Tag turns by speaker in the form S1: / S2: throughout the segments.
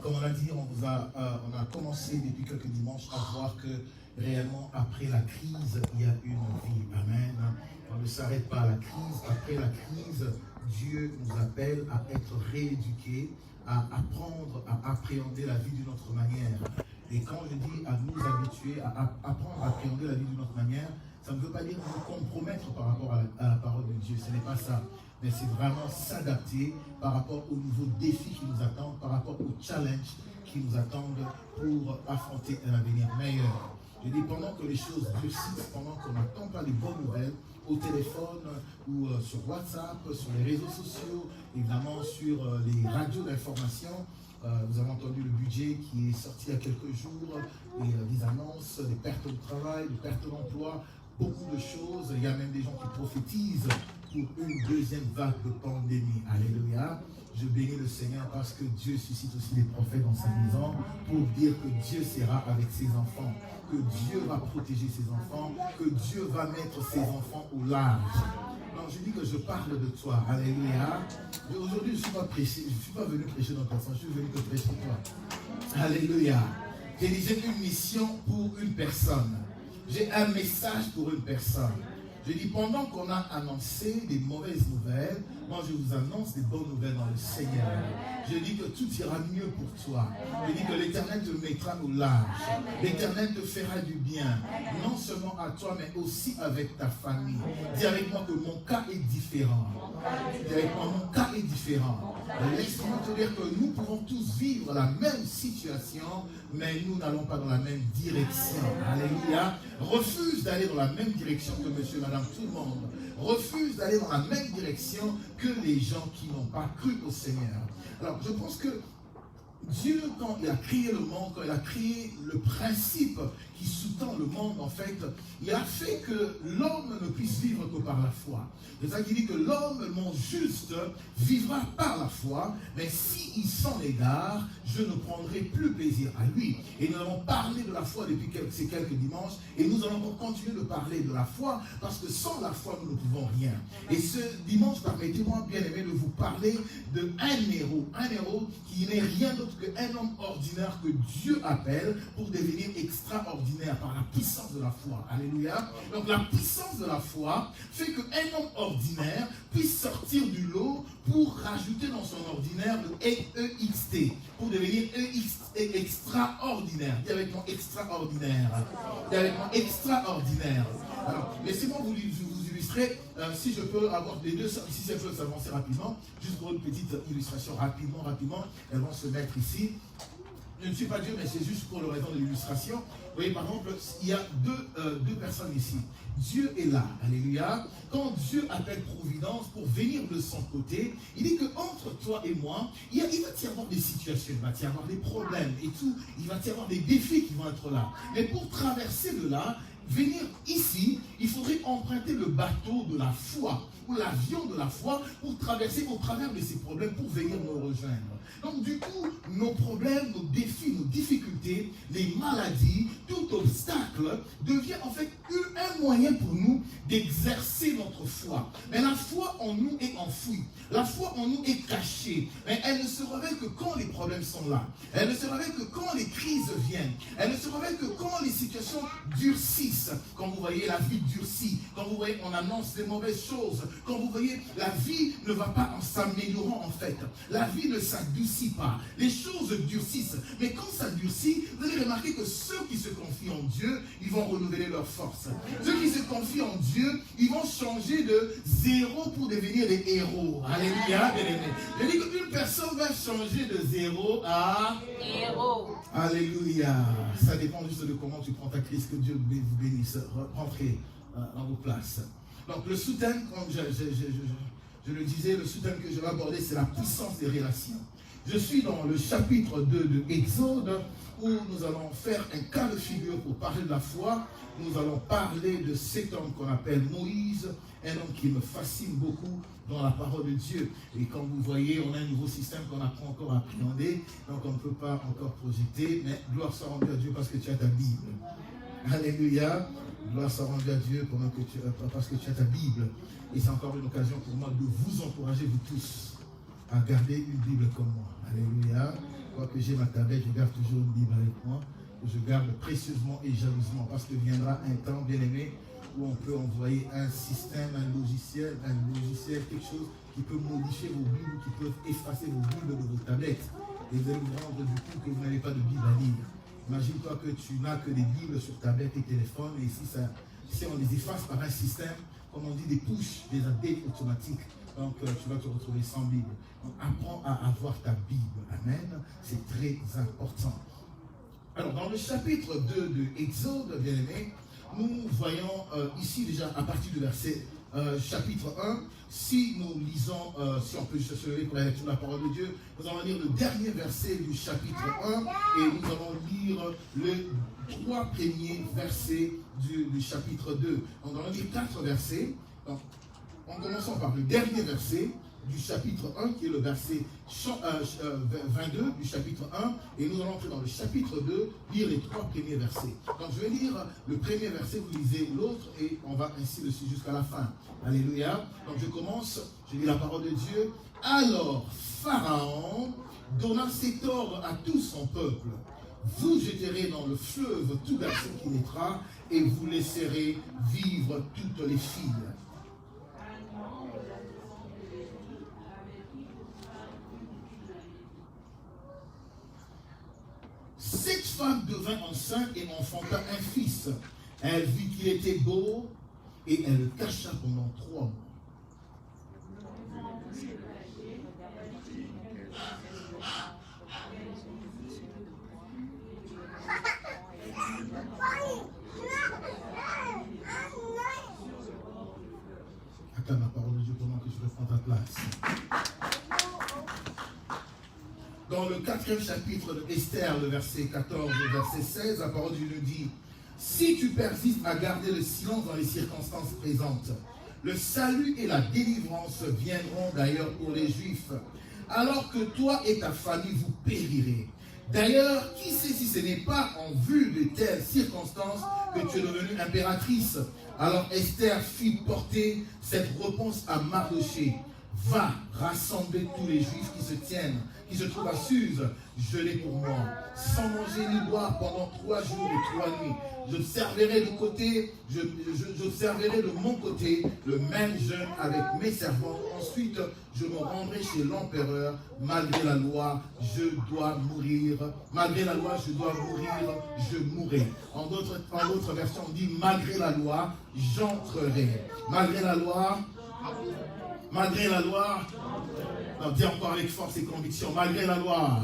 S1: Comme on a dit, on a commencé depuis quelques dimanches à voir que réellement, après la crise, il y a une vie. Amen. On ne s'arrête pas à la crise. Après la crise, Dieu nous appelle à être rééduqués, à apprendre à appréhender la vie d'une autre manière. Et quand je dis à nous habituer à apprendre à appréhender la vie d'une autre manière, ça ne veut pas dire nous compromettre par rapport à la parole de Dieu. Ce n'est pas ça. Mais c'est vraiment s'adapter par rapport aux nouveaux défis qui nous attendent, par rapport aux challenges qui nous attendent pour affronter un avenir meilleur. Je dis, pendant que les choses durcissent, pendant qu'on n'attend pas les bonnes nouvelles, au téléphone ou sur WhatsApp, sur les réseaux sociaux, évidemment sur les radios d'information, vous avez entendu le budget qui est sorti il y a quelques jours, et des annonces, des pertes de travail, des pertes d'emploi, beaucoup de choses. Il y a même des gens qui prophétisent pour une deuxième vague de pandémie. Alléluia. Je bénis le Seigneur parce que Dieu suscite aussi des prophètes dans sa maison pour dire que Dieu sera avec ses enfants, que Dieu va protéger ses enfants, que Dieu va mettre ses enfants au large. Donc je dis que je parle de toi. Alléluia. Aujourd'hui, je ne suis pas prêché, je ne suis pas venu prêcher dans personne, je suis venu te prêcher toi. Alléluia. J'ai une mission pour une personne. J'ai un message pour une personne. Je dis, pendant qu'on a annoncé des mauvaises nouvelles, moi je vous annonce des bonnes nouvelles dans le Seigneur. Je dis que tout ira mieux pour toi. Je dis que l'Éternel te mettra au large. L'Éternel te fera du bien. Non seulement à toi, mais aussi avec ta famille. Dis avec moi que mon cas est différent. Dis avec moi, mon cas est différent. Laisse-moi te dire que nous pouvons tous vivre la même situation, mais nous n'allons pas dans la même direction. Alléluia. Refuse d'aller dans la même direction que monsieur, madame, tout le monde. Refuse d'aller dans la même direction que les gens qui n'ont pas cru au Seigneur. Alors, je pense que Dieu, quand il a créé le monde, quand il a créé le principe qui sous-tend le monde, en fait, il a fait que l'homme ne puisse vivre que par la foi. C'est ça qu'il dit que l'homme, mon juste, vivra par la foi, mais s'il s'en égare, je ne prendrai plus plaisir à lui. Et nous avons parlé de la foi depuis ces quelques dimanches, et nous allons continuer de parler de la foi, parce que sans la foi, nous ne pouvons rien. Et ce dimanche, permettez-moi, bien aimé, de vous parler d'un héros qui n'est rien d'autre qu'un homme ordinaire que Dieu appelle pour devenir extraordinaire par la puissance de la foi. Alléluia. Donc la puissance de la foi fait qu'un homme ordinaire puisse sortir du lot pour rajouter dans son ordinaire le EXT, pour devenir extraordinaire. Dis avec moi extraordinaire. Dis avec moi extraordinaire. Alors, laissez-moi vous illustrer, si je peux avoir les deux, si ça peut s'avancer rapidement, juste pour une petite illustration rapidement, elles vont se mettre ici. Je ne suis pas Dieu, mais c'est juste pour le raison de l'illustration. Vous voyez, par exemple, il y a deux personnes ici. Dieu est là, alléluia. Quand Dieu appelle Providence pour venir de son côté, il dit qu'entre toi et moi, il va y avoir des situations, il va y avoir des problèmes et tout. Il va y avoir des défis qui vont être là. Mais pour traverser de là, venir ici, il faudrait emprunter le bateau de la foi ou l'avion de la foi pour traverser au travers de ces problèmes pour venir nous rejoindre. Donc du coup, nos problèmes, nos défis, nos difficultés, les maladies, tout obstacle devient en fait un moyen pour nous d'exercer notre foi. Mais la foi en nous est enfouie. La foi en nous est cachée. Mais elle ne se révèle que quand les problèmes sont là. Elle ne se révèle que quand les crises viennent. Elle ne se révèle que quand les situations durcissent. Quand vous voyez la vie durcie, quand vous voyez on annonce des mauvaises choses, quand vous voyez la vie ne va pas en s'améliorant en fait. La vie ne s'adoucit pas. Les choses durcissent. Mais quand ça durcit, vous allez remarquer que ceux qui se confient en Dieu, ils vont renouveler leur force. Ceux qui se confient en Dieu, ils vont changer de zéro pour devenir des héros. Alléluia, bien aimé. Je dis qu'une personne va changer de zéro à héros. Alléluia. Ça dépend juste de comment tu prends ta crise. Que Dieu vous bénisse. Rentrez dans vos places. Donc le sous-thème, comme je le disais, le sous-thème que je vais aborder, c'est la puissance des relations. Je suis dans le chapitre 2 de Exode, où nous allons faire un cas de figure pour parler de la foi. Nous allons parler de cet homme qu'on appelle Moïse, un homme qui me fascine beaucoup dans la parole de Dieu. Et comme vous voyez, on a un nouveau système qu'on n'a pas encore appréhendé, donc on ne peut pas encore projeter, mais gloire soit rendue à Dieu parce que tu as ta Bible. Alléluia. Gloire soit rendue à Dieu parce que tu as ta Bible. Et c'est encore une occasion pour moi de vous encourager, vous tous, à garder une Bible comme moi. Alléluia. Quoique j'ai ma tablette, je garde toujours une Bible avec moi, que je garde précieusement et jalousement, parce que viendra un temps, bien aimé, où on peut envoyer un système, un logiciel, quelque chose qui peut modifier vos Bibles, qui peut effacer vos Bibles de vos tablettes. Et vous allez vous rendre du coup que vous n'avez pas de Bible à lire. Imagine-toi que tu n'as que des Bibles sur tablette et téléphone, et si on les efface par un système, comme on dit, des push, des updates automatiques, donc tu vas te retrouver sans Bible. Donc apprends à avoir ta Bible. Amen. C'est très important. Alors dans le chapitre 2 de Exode, bien aimé, nous voyons ici déjà à partir du verset chapitre 1, si nous lisons, si on peut juste se lever pour la lecture de la parole de Dieu, nous allons lire le dernier verset du chapitre 1 et nous allons lire les 3 premiers versets du chapitre 2. Donc nous allons lire 4 versets. Donc, en commençant par le dernier verset du chapitre 1, qui est le verset 22 du chapitre 1, et nous allons entrer dans le chapitre 2, lire les 3 premiers versets. Donc je vais lire le premier verset, vous lisez l'autre, et on va ainsi le suivre jusqu'à la fin. Alléluia. Donc je commence, je lis la parole de Dieu. Alors Pharaon donna cet ordre à tout son peuple. Vous jeterez dans le fleuve tout garçon qui naîtra, et vous laisserez vivre toutes les filles. Cette femme devint enceinte et enfanta un fils. Elle vit qu'il était beau et elle le cacha pendant 3 mois. Attends la parole de Dieu pendant que je reprends ta place. Dans le 4e chapitre de Esther, le verset 14 et verset 16, la parole de Dieu nous dit: si tu persistes à garder le silence dans les circonstances présentes, le salut et la délivrance viendront d'ailleurs pour les Juifs, alors que toi et ta famille vous périrez. D'ailleurs, qui sait si ce n'est pas en vue de telles circonstances que tu es devenue impératrice? Alors Esther fit porter cette réponse à Mardochée: va rassembler tous les Juifs qui se trouvent à Suse, gelés pour moi, sans manger ni boire pendant 3 jours et 3 nuits. J'observerai de mon côté le même jeûne avec mes servants. Ensuite, je me rendrai chez l'empereur. Malgré la loi, je dois mourir. Malgré la loi, je dois mourir, je mourrai. En d'autres versions, on dit malgré la loi, j'entrerai. Malgré la loi, non, dis encore avec force et conviction, malgré la loi.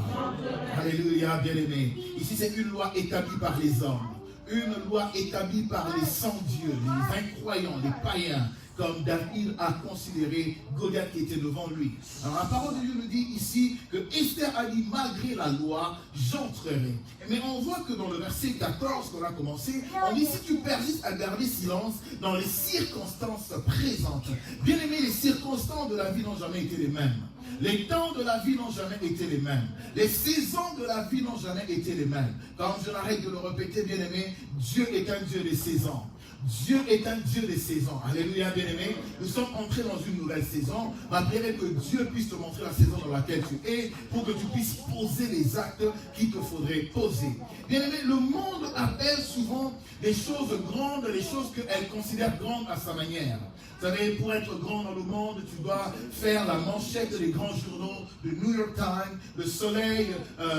S1: Alléluia, bien-aimé. Ici, c'est une loi établie par les hommes. Une loi établie par les sans-dieux, les incroyants, les païens, comme David a considéré Goliath qui était devant lui. Alors la parole de Dieu nous dit ici que Esther a dit malgré la loi, j'entrerai. Mais on voit que dans le verset 14 qu'on a commencé, on dit si tu persistes à garder silence dans les circonstances présentes. Bien aimé, les circonstances de la vie n'ont jamais été les mêmes. Les temps de la vie n'ont jamais été les mêmes. Les saisons de la vie n'ont jamais été les mêmes. Comme je n'arrête de le répéter, bien aimé, Dieu est un Dieu des saisons. Dieu est un Dieu des saisons. Alléluia, bien-aimé. Nous sommes entrés dans une nouvelle saison. Ma prière est que Dieu puisse te montrer la saison dans laquelle tu es pour que tu puisses poser les actes qu'il te faudrait poser. Bien-aimé, le monde appelle souvent les choses grandes, les choses qu'elle considère grandes à sa manière. Vous savez, pour être grand dans le monde, tu dois faire la manchette des grands journaux, le New York Times, le Soleil,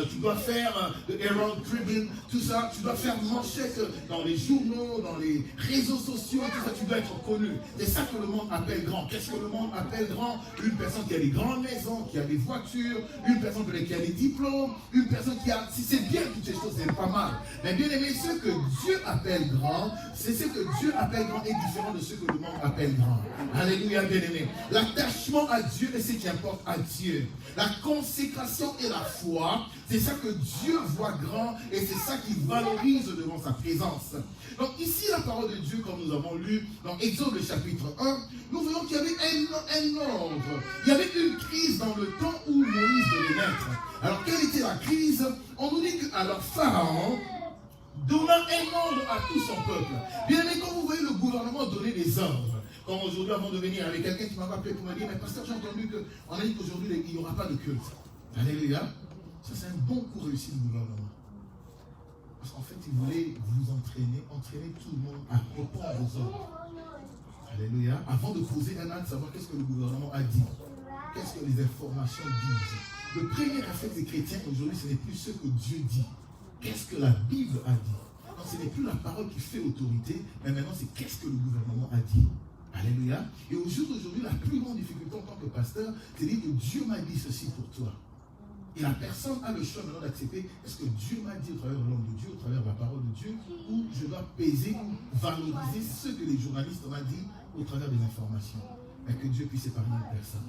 S1: tu dois faire le Herald Tribune, tout ça, tu dois faire manchette dans les journaux, dans les réseaux sociaux, tout ça, tu dois être connu. C'est ça que le monde appelle grand. Qu'est-ce que le monde appelle grand? Une personne qui a des grandes maisons, qui a des voitures, une personne qui a des diplômes, une personne qui a... Si c'est bien toutes ces choses, c'est pas mal. Mais bien aimé, ce que Dieu appelle grand, c'est ce que Dieu appelle grand est différent de ce que le monde appelle grand. Alléluia, bien-aimé. L'attachement à Dieu est ce qui importe à Dieu. La consécration et la foi, c'est ça que Dieu voit grand et c'est ça qu'il valorise devant sa présence. Donc ici, la parole de Dieu, comme nous avons lu dans Exode le chapitre 1, nous voyons qu'il y avait un ordre. Il y avait une crise dans le temps où Moïse devait naître. Alors, quelle était la crise? On nous dit que alors Pharaon donna un ordre à tout son peuple. Bien aimé, quand vous voyez le gouvernement donner des ordres, comme aujourd'hui, avant de venir avec quelqu'un qui m'a rappelé pour me dire, mais pasteur, j'ai entendu qu'on a dit qu'aujourd'hui, il n'y aura pas de culte. Alléluia. Ça, c'est un bon coup réussi du gouvernement. Parce qu'en fait, il voulait vous entraîner tout le monde à répondre aux ordres. Alléluia. Avant de poser un acte, savoir qu'est-ce que le gouvernement a dit. Qu'est-ce que les informations disent. Le premier réflexe des chrétiens aujourd'hui, ce n'est plus ce que Dieu dit. Qu'est-ce que la Bible a dit. Non, ce n'est plus la parole qui fait autorité, mais maintenant c'est qu'est-ce que le gouvernement a dit. Alléluia. Et au jour d'aujourd'hui, la plus grande difficulté en tant que pasteur, c'est de dire que Dieu m'a dit ceci pour toi. Et la personne a le choix maintenant d'accepter est-ce que Dieu m'a dit au travers de l'homme de Dieu, au travers de la parole de Dieu, ou je dois peser ou valoriser ce que les journalistes m'ont dit au travers des informations. Mais que Dieu puisse épargner une personne.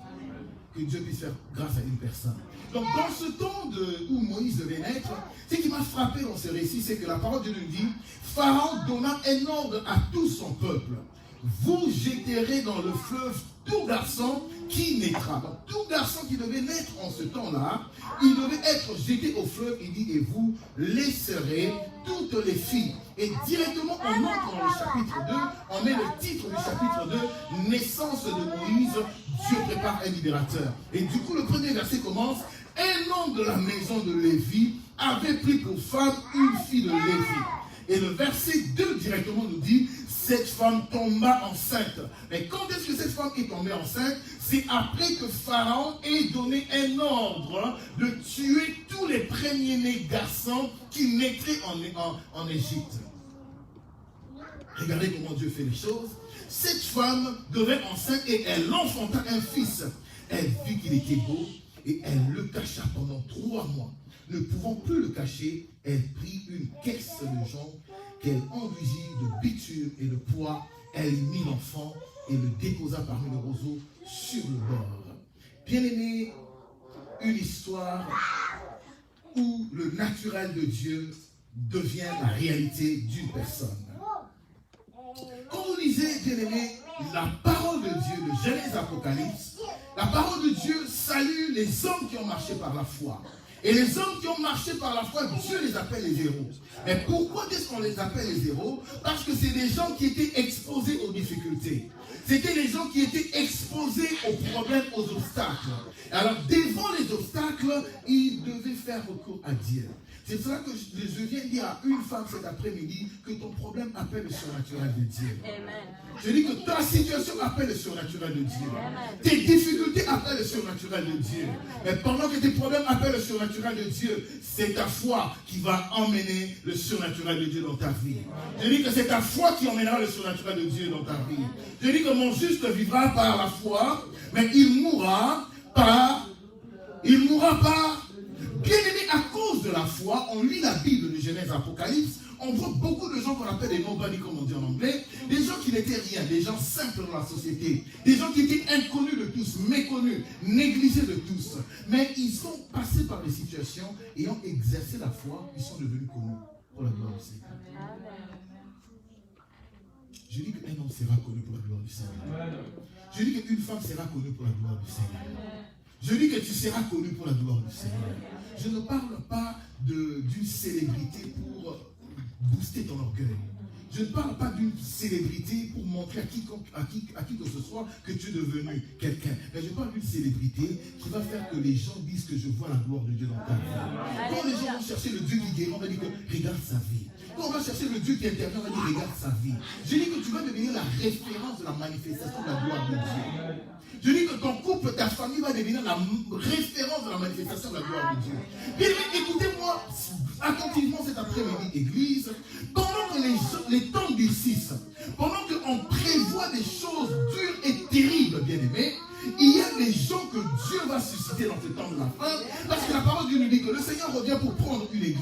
S1: Que Dieu puisse faire grâce à une personne. Donc dans ce temps où Moïse devait naître, ce qui m'a frappé dans ce récit, c'est que la parole de Dieu nous dit, Pharaon donna un ordre à tout son peuple. Vous jetterez dans le fleuve tout garçon qui naîtra. Donc tout garçon qui devait naître en ce temps-là, il devait être jeté au fleuve, il dit, et vous laisserez toutes les filles. Et directement on entre dans le chapitre 2, on met le titre du chapitre 2, naissance de Moïse, Dieu prépare un libérateur. Et du coup le premier verset commence, un homme de la maison de Lévi avait pris pour femme une fille de Lévi. Et le verset 2 directement nous dit, cette femme tomba enceinte. Mais quand est-ce que cette femme est tombée enceinte? C'est après que Pharaon ait donné un ordre de tuer tous les premiers-nés garçons qui naîtraient en Égypte. Regardez comment Dieu fait les choses. Cette femme devait enceinte et elle enfanta un fils. Elle vit qu'il était beau et elle le cacha pendant 3 mois. Ne pouvant plus le cacher, elle prit une caisse de jonc qu'elle enduisit de bitume et de poids. Elle mit l'enfant et le déposa parmi les roseaux sur le bord. Bien-aimé, une histoire où le naturel de Dieu devient la réalité d'une personne. Quand vous lisez, bien-aimé, la parole de Dieu, le Genèse Apocalypse, la parole de Dieu salue les hommes qui ont marché par la foi. Et les hommes qui ont marché par la foi, Dieu les appelle les héros. Mais pourquoi est-ce qu'on les appelle les héros? Parce que c'est des gens qui étaient exposés aux difficultés. C'était les gens qui étaient exposés aux problèmes, aux obstacles. Alors, devant les obstacles, ils devaient faire recours à Dieu. C'est pour ça que je viens dire à une femme cet après-midi que ton problème appelle le surnaturel de Dieu. Amen. Je dis que ta situation appelle le surnaturel de Dieu. Amen. Tes difficultés appellent le surnaturel de Dieu. Mais pendant que tes problèmes appellent le surnaturel de Dieu, c'est ta foi qui va emmener le surnaturel de Dieu dans ta vie. Je dis que c'est ta foi qui emmènera le surnaturel de Dieu dans ta vie. Je dis que mon juste vivra par la foi, mais il mourra par... Bien-aimé, à cause de la foi, on lit la Bible de Genèse Apocalypse, on voit beaucoup de gens qu'on appelle des nobody, comme on dit en anglais, des gens qui n'étaient rien, des gens simples dans la société, des gens qui étaient inconnus de tous, méconnus, négligés de tous. Mais ils sont passés par des situations et ont exercé la foi, ils sont devenus connus pour la gloire du Seigneur. Je dis qu'un homme sera connu pour la gloire du Seigneur. Je dis qu'une femme sera connue pour la gloire du Seigneur. Je dis que tu seras connu pour la gloire du Seigneur. Je ne parle pas d'une célébrité pour booster ton orgueil. Je ne parle pas d'une célébrité pour montrer à qui que ce soit que tu es devenu quelqu'un. Mais je parle d'une célébrité qui va faire que les gens disent que je vois la gloire de Dieu dans ta vie. Quand les gens vont chercher le Dieu qui guérit, on va dire que regarde sa vie. Quand on va chercher le Dieu qui intervient, on va dire regarde sa vie. Je dis que tu vas devenir la référence de la manifestation de la gloire de Dieu. Je dis que ton couple, ta famille va devenir la référence de la manifestation de la gloire de Dieu. Bien, écoutez-moi attentivement cet après-midi, Église. Pendant que les temps durcissent, pendant qu'on prévoit des choses dures et terribles, bien-aimés, il y a des gens que Dieu va susciter dans ce temps de la fin, parce que la parole de Dieu nous dit que le Seigneur revient pour prendre une église.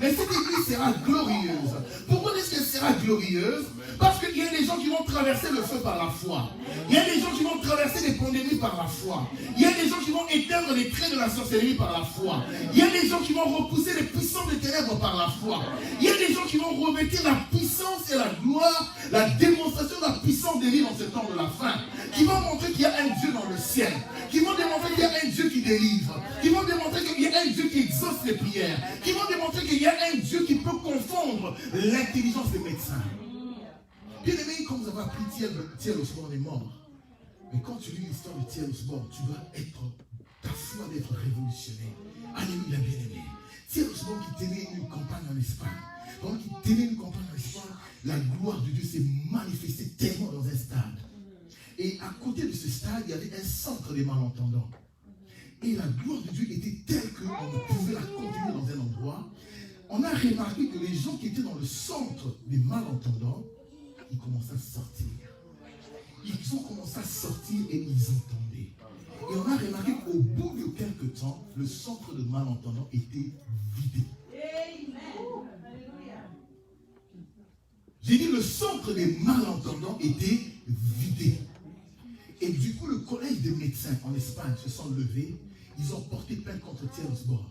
S1: Mais cette église sera glorieuse. Pourquoi est-ce qu'elle sera glorieuse? Parce qu'il y a des gens qui vont traverser le feu par la foi. Il y a des gens qui vont traverser les pandémies par la foi. Il y a des gens qui vont éteindre les traits de la sorcellerie par la foi. Il y a des gens qui vont repousser les puissances des ténèbres par la foi. Il y a des gens qui vont revêtir la puissance et la gloire, la démonstration de la puissance des livres en ce temps de la fin. Qui vont montrer qu'il y a un Dieu dans le ciel. Qui vont démontrer qu'il y a un Dieu qui délivre. Qui vont démontrer qu'il y a un Dieu qui exauce les prières. Qui vont démontrer qu'il y a un Dieu qui peut confondre l'intelligence des médecins. Bien aimé, quand vous avez appris Thiel Osborne est mort. Mais quand tu lis l'histoire de Thiel Osborne, tu vas être ta foi d'être révolutionné. Alléluia, bien-aimé. C'est pendant qu'il tenait une campagne en Espagne. Pendant qu'il tenait une campagne en Espagne, la gloire de Dieu s'est manifestée tellement dans un stade. Et à côté de ce stade, il y avait un centre des malentendants. Et la gloire de Dieu était telle qu'on ne pouvait la contenir dans un endroit. On a remarqué que les gens qui étaient dans le centre des malentendants, ils commençaient à sortir. Ils ont commencé à sortir et ils entendaient. Et on a remarqué qu'au bout de quelques temps, le centre de malentendants était vidé. J'ai dit le centre des malentendants était vidé. Et du coup, le collège des médecins en Espagne se sont levés. Ils ont porté plainte contre Tiernsborg.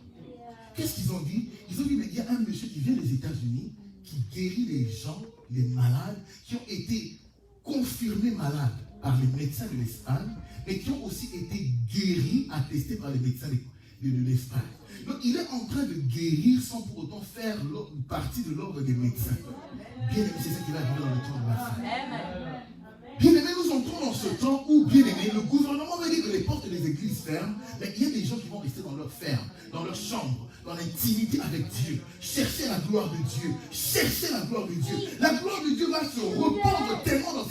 S1: Qu'est-ce qu'ils ont dit? Ils ont dit, mais il y a un monsieur qui vient des États-Unis, qui guérit les gens, les malades, qui ont été confirmés malades par les médecins de l'Espagne, mais qui ont aussi été guéris, attestés par les médecins de l'Espagne. Donc il est en train de guérir sans pour autant faire partie de l'ordre des médecins. Bien aimé, c'est ça qui va arriver dans le temps de la fin. Bien aimé, nous entrons dans ce temps où, bien aimé, le gouvernement va dire que les portes des églises ferment, mais il y a des gens qui vont rester dans leur ferme, dans leur chambre, dans l'intimité avec Dieu, chercher la gloire de Dieu, chercher la gloire de Dieu. La gloire de Dieu va se répandre tellement dans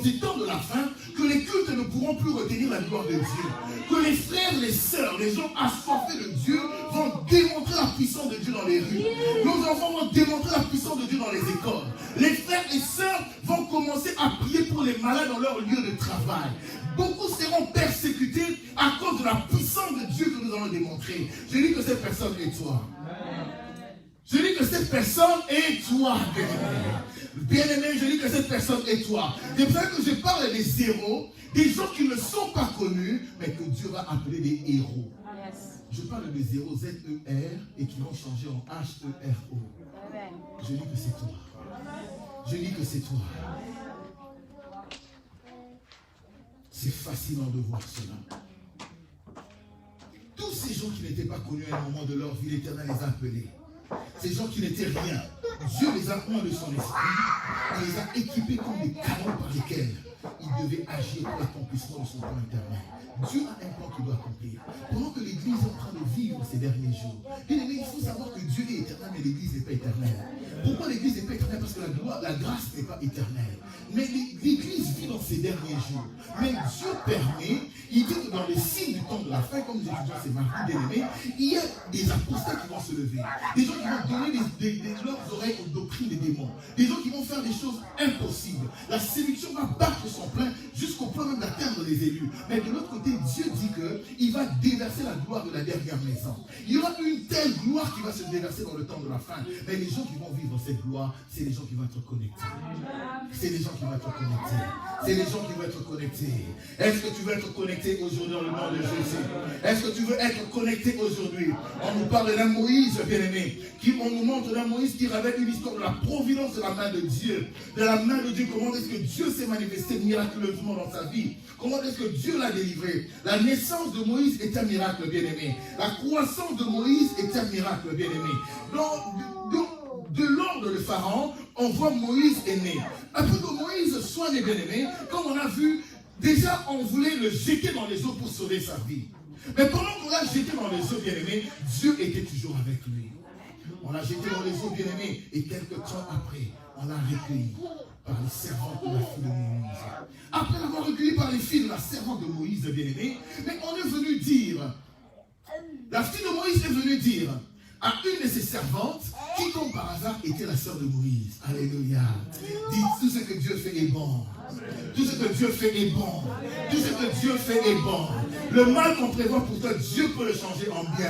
S1: ces temps de la fin que les cultes ne pourront plus retenir la gloire de Dieu. Que les frères, les sœurs, les gens assoiffés de Dieu vont démontrer la puissance de Dieu dans les rues. Nos enfants vont démontrer la puissance de Dieu dans les écoles. Les frères et sœurs vont commencer à prier pour les malades dans leur lieu de travail. Beaucoup seront persécutés à cause de la puissance de Dieu que nous allons démontrer. Je dis que cette personne est toi. Je dis que cette personne est toi, bien-aimé. Bien-aimé, je dis que cette personne est toi. C'est pour ça que je parle des héros, des gens qui ne sont pas connus, mais que Dieu va appeler des héros. Je parle des héros Z-E-R et qui vont changer en H-E-R-O. Je dis que c'est toi. Je dis que c'est toi. C'est fascinant de voir cela. Tous ces gens qui n'étaient pas connus à un moment de leur vie, l'Éternel les a appelés. Ces gens qui n'étaient rien, Dieu les a oints de son esprit et les a équipés comme des canons par lesquels il devait agir pour l'accomplissement de son plan éternel. Dieu a un plan qu'il doit accomplir. Pendant que l'Église est en train de vivre ces derniers jours, bien aimé, il faut savoir que Dieu est éternel, mais l'Église n'est pas éternelle. Pourquoi l'Église n'est pas éternelle? Parce que la grâce n'est pas éternelle. Mais l'Église vit dans ces derniers jours. Mais Dieu permet, il dit que dans les signes du temps de la fin, comme nous étudions ces marquis bien aimés, il y a des apostats qui vont se lever. Des gens qui vont donner leurs oreilles aux doctrines des démons. Des gens qui vont faire des choses impossibles. La séduction va battre son plein jusqu'au point même d'atteindre les élus. Mais de l'autre côté, Dieu dit qu'il va déverser la gloire de la dernière maison. Il y aura une telle gloire qui va se déverser dans le temps de la fin. Mais les gens qui vont vivre cette gloire, c'est les gens qui vont être connectés. C'est les gens qui vont être connectés. C'est les gens qui vont être connectés. Est-ce que tu veux être connecté aujourd'hui dans le nom de Jésus? Est-ce que tu veux être connecté aujourd'hui? On nous parle d'un Moïse, bien-aimé. On nous montre d'un Moïse qui révèle une histoire de la providence de la main de Dieu. De la main de Dieu, comment est-ce que Dieu s'est manifesté miraculeusement dans sa vie? Comment est-ce que Dieu l'a délivré? La naissance de Moïse est un miracle, bien-aimé. La croissance de Moïse est un miracle, bien-aimé. De l'ordre de Pharaon, on voit Moïse est né. Après que Moïse soit né, bien-aimé, comme on a vu, déjà on voulait le jeter dans les eaux pour sauver sa vie. Mais pendant qu'on l'a jeté dans les eaux, bien-aimé, Dieu était toujours avec lui. On l'a jeté dans les eaux, bien-aimé, et quelques temps après, on l'a recueilli par les servantes de la fille de Moïse. Après l'avoir recueilli par les filles de la servante de Moïse, bien-aimé, mais on est venu dire, la fille de Moïse est venue dire à une de ses servantes, qui comme par hasard était la sœur de Moïse. Alléluia. Dites, tout ce que Dieu fait est bon. Tout ce que Dieu fait est bon. Tout ce que Dieu fait est bon. Le mal qu'on prévoit pour toi, Dieu peut le changer en bien.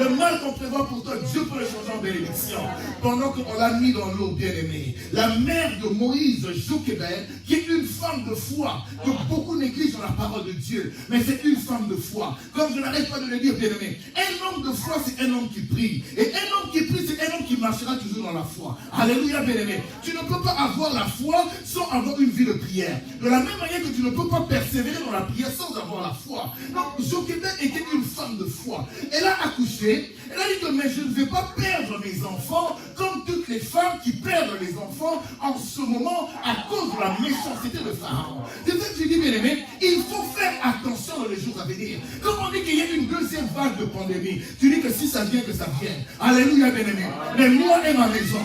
S1: Le mal qu'on prévoit pour toi, Dieu peut le changer en bénédiction. Pendant qu'on l'a mis dans l'eau, bien-aimée. La mère de Moïse, Jochebed, qui est une femme de foi, que beaucoup négligent dans la parole de Dieu. Mais c'est une femme de foi. Comme je n'arrête pas de le dire, bien-aimé. Un homme de foi, c'est un homme qui prie. Et un homme qui prie, c'est un homme qui marchera toujours dans la foi. Alléluia, bien-aimé. Tu ne peux pas avoir la foi sans avoir une vie de prière. De la même manière que tu ne peux pas persévérer dans la prière sans avoir la foi. Donc, Jochebed était une femme de foi. Elle a accouché. Elle a dit que mais je ne vais pas perdre mes enfants comme toutes les femmes qui perdent les enfants en ce moment à cause de la méchanceté de Pharaon. C'est ça que je dis, bien-aimé. Il faut faire attention dans les jours à venir. Comme on dit qu'il y a une deuxième vague de pandémie, tu dis que si ça vient, que ça vienne. Alléluia, bien-aimé. Mais moi et ma maison.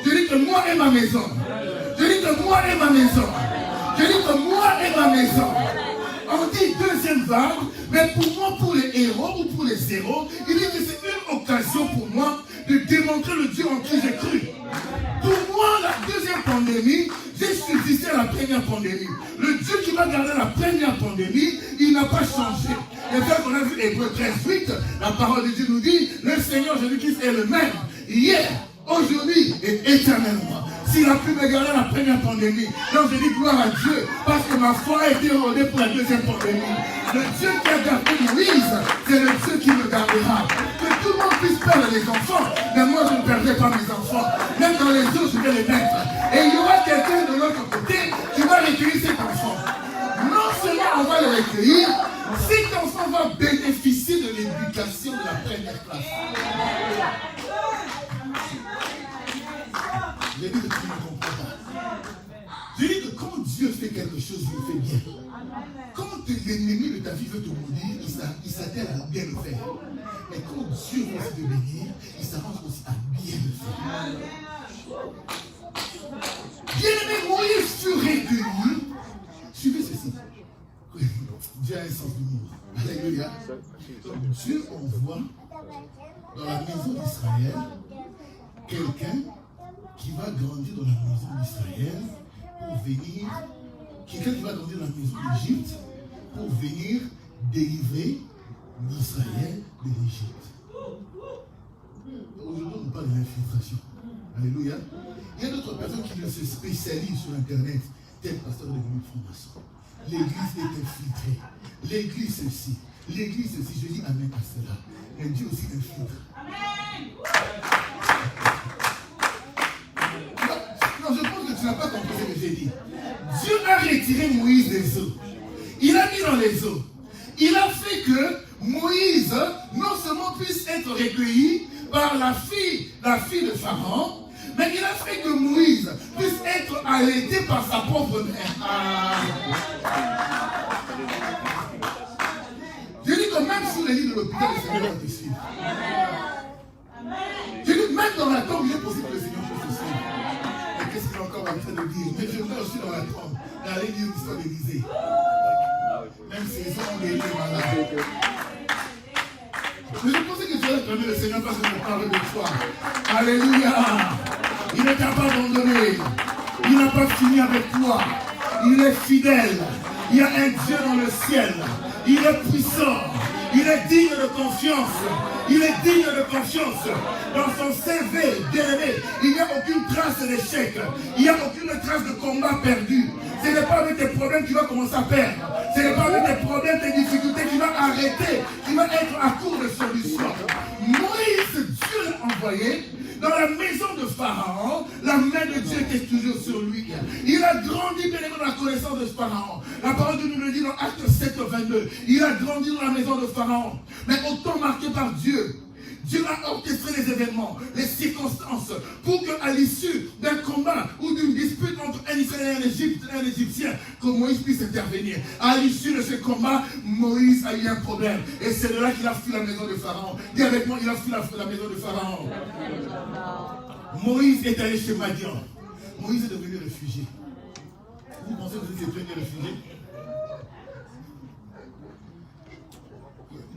S1: Je dis que moi et ma maison. Je dis que moi et ma maison. Je dis que moi et ma maison. On dit deuxième vague, mais pour moi, pour les héros ou pour les zéros, il dit que c'est une occasion pour moi de démontrer le Dieu en qui j'ai cru. Pour moi, la deuxième pandémie, j'ai subsisté à la première pandémie. Le Dieu qui va garder la première pandémie, il n'a pas changé. Et bien qu'on a vu Hébreux 13:8, la parole de Dieu nous dit, le Seigneur Jésus-Christ est le même, hier, aujourd'hui et éternellement. S'il a pu me garder la première pandémie, donc je dis gloire à Dieu, parce que ma foi a été érodée pour la deuxième pandémie. Le Dieu qui a gardé Moïse, c'est le Dieu qui me gardera. Que tout le monde puisse perdre les enfants, mais moi je ne perdrai pas mes enfants. Même dans les eaux, je vais les mettre. Et il y aura quelqu'un de l'autre côté qui va recueillir cet enfant. Non seulement on va le recueillir, cet enfant va bénéficier de l'éducation de la première classe. J'ai dit que tu ne comprends pas. J'ai dit que quand Dieu fait quelque chose, il le fait bien. Quand l'ennemi de ta vie veut te maudire, il s'attelle à bien le faire. Mais quand Dieu veut te bénir, il s'arrange aussi à bien le faire. Bien-aimé, Moïse fut recueilli. Suivez ceci. Dieu a un sens d'humour. Alléluia. Donc Dieu envoie dans la maison d'Israël quelqu'un qui va grandir dans la maison d'Israël pour venir, quelqu'un qui va grandir dans la maison d'Égypte pour venir délivrer l'Israël de l'Égypte. Aujourd'hui, on parle de l'infiltration. Alléluia. Il y a d'autres personnes qui se spécialisent sur Internet, tel pasteur de l'église franc-maçon. L'église est infiltrée. L'église ceci. L'église ceci. Je dis amen à cela. Mais Dieu aussi infiltre. Amen. Non, je pense que tu n'as pas compris ce que j'ai dit. Dieu a retiré Moïse des eaux. Il a mis dans les eaux. Il a fait que Moïse non seulement puisse être recueilli par la fille de Pharaon, mais il a fait que Moïse puisse être allaité par sa propre mère. Je dis que même sous les lits de l'hôpital, le Seigneur va te suivre. Je dis même dans la tombe, il est possible que le Seigneur puisse te suivre. Mais qu'est-ce qu'il est encore en train de dire? Mais je vais aussi dans la tombe, d'aller lire l'histoire d'Élisée. Même si ils ont guéri les malades. Mais je pensais que tu allais acclamer le Seigneur parce que je parle de toi. Alléluia. Il ne t'a pas abandonné. Il n'a pas fini avec toi. Il est fidèle. Il y a un Dieu dans le ciel. Il est puissant. Il est digne de confiance. Il est digne de confiance. Dans son CV, bien-aimé, il n'y a aucune trace d'échec. Il n'y a aucune trace de combat perdu. Ce n'est pas avec tes problèmes que tu vas commencer à perdre. Ce n'est pas avec tes problèmes, tes difficultés qui va arrêter, qui va être à court de solutions. Moïse, Dieu l'a envoyé dans la maison de Pharaon. La main de Dieu était toujours sur lui. Il a grandi bien dans la connaissance de Pharaon. La parole de Dieu nous le dit dans Actes 7, 22. Il a grandi dans la maison de Pharaon. Mais au temps marqué par Dieu, Dieu a orchestré les événements, les circonstances, pour qu'à l'issue d'un combat ou d'une dispute entre un Israélien et un Égyptien, que Moïse puisse intervenir. À l'issue de ce combat, Moïse a eu un problème. Et c'est de là qu'il a fui la maison de Pharaon. Dis avec moi, il a fui la maison de Pharaon. Moïse est allé chez Madian. Moïse est devenu réfugié. Vous pensez que vous êtes devenu réfugié?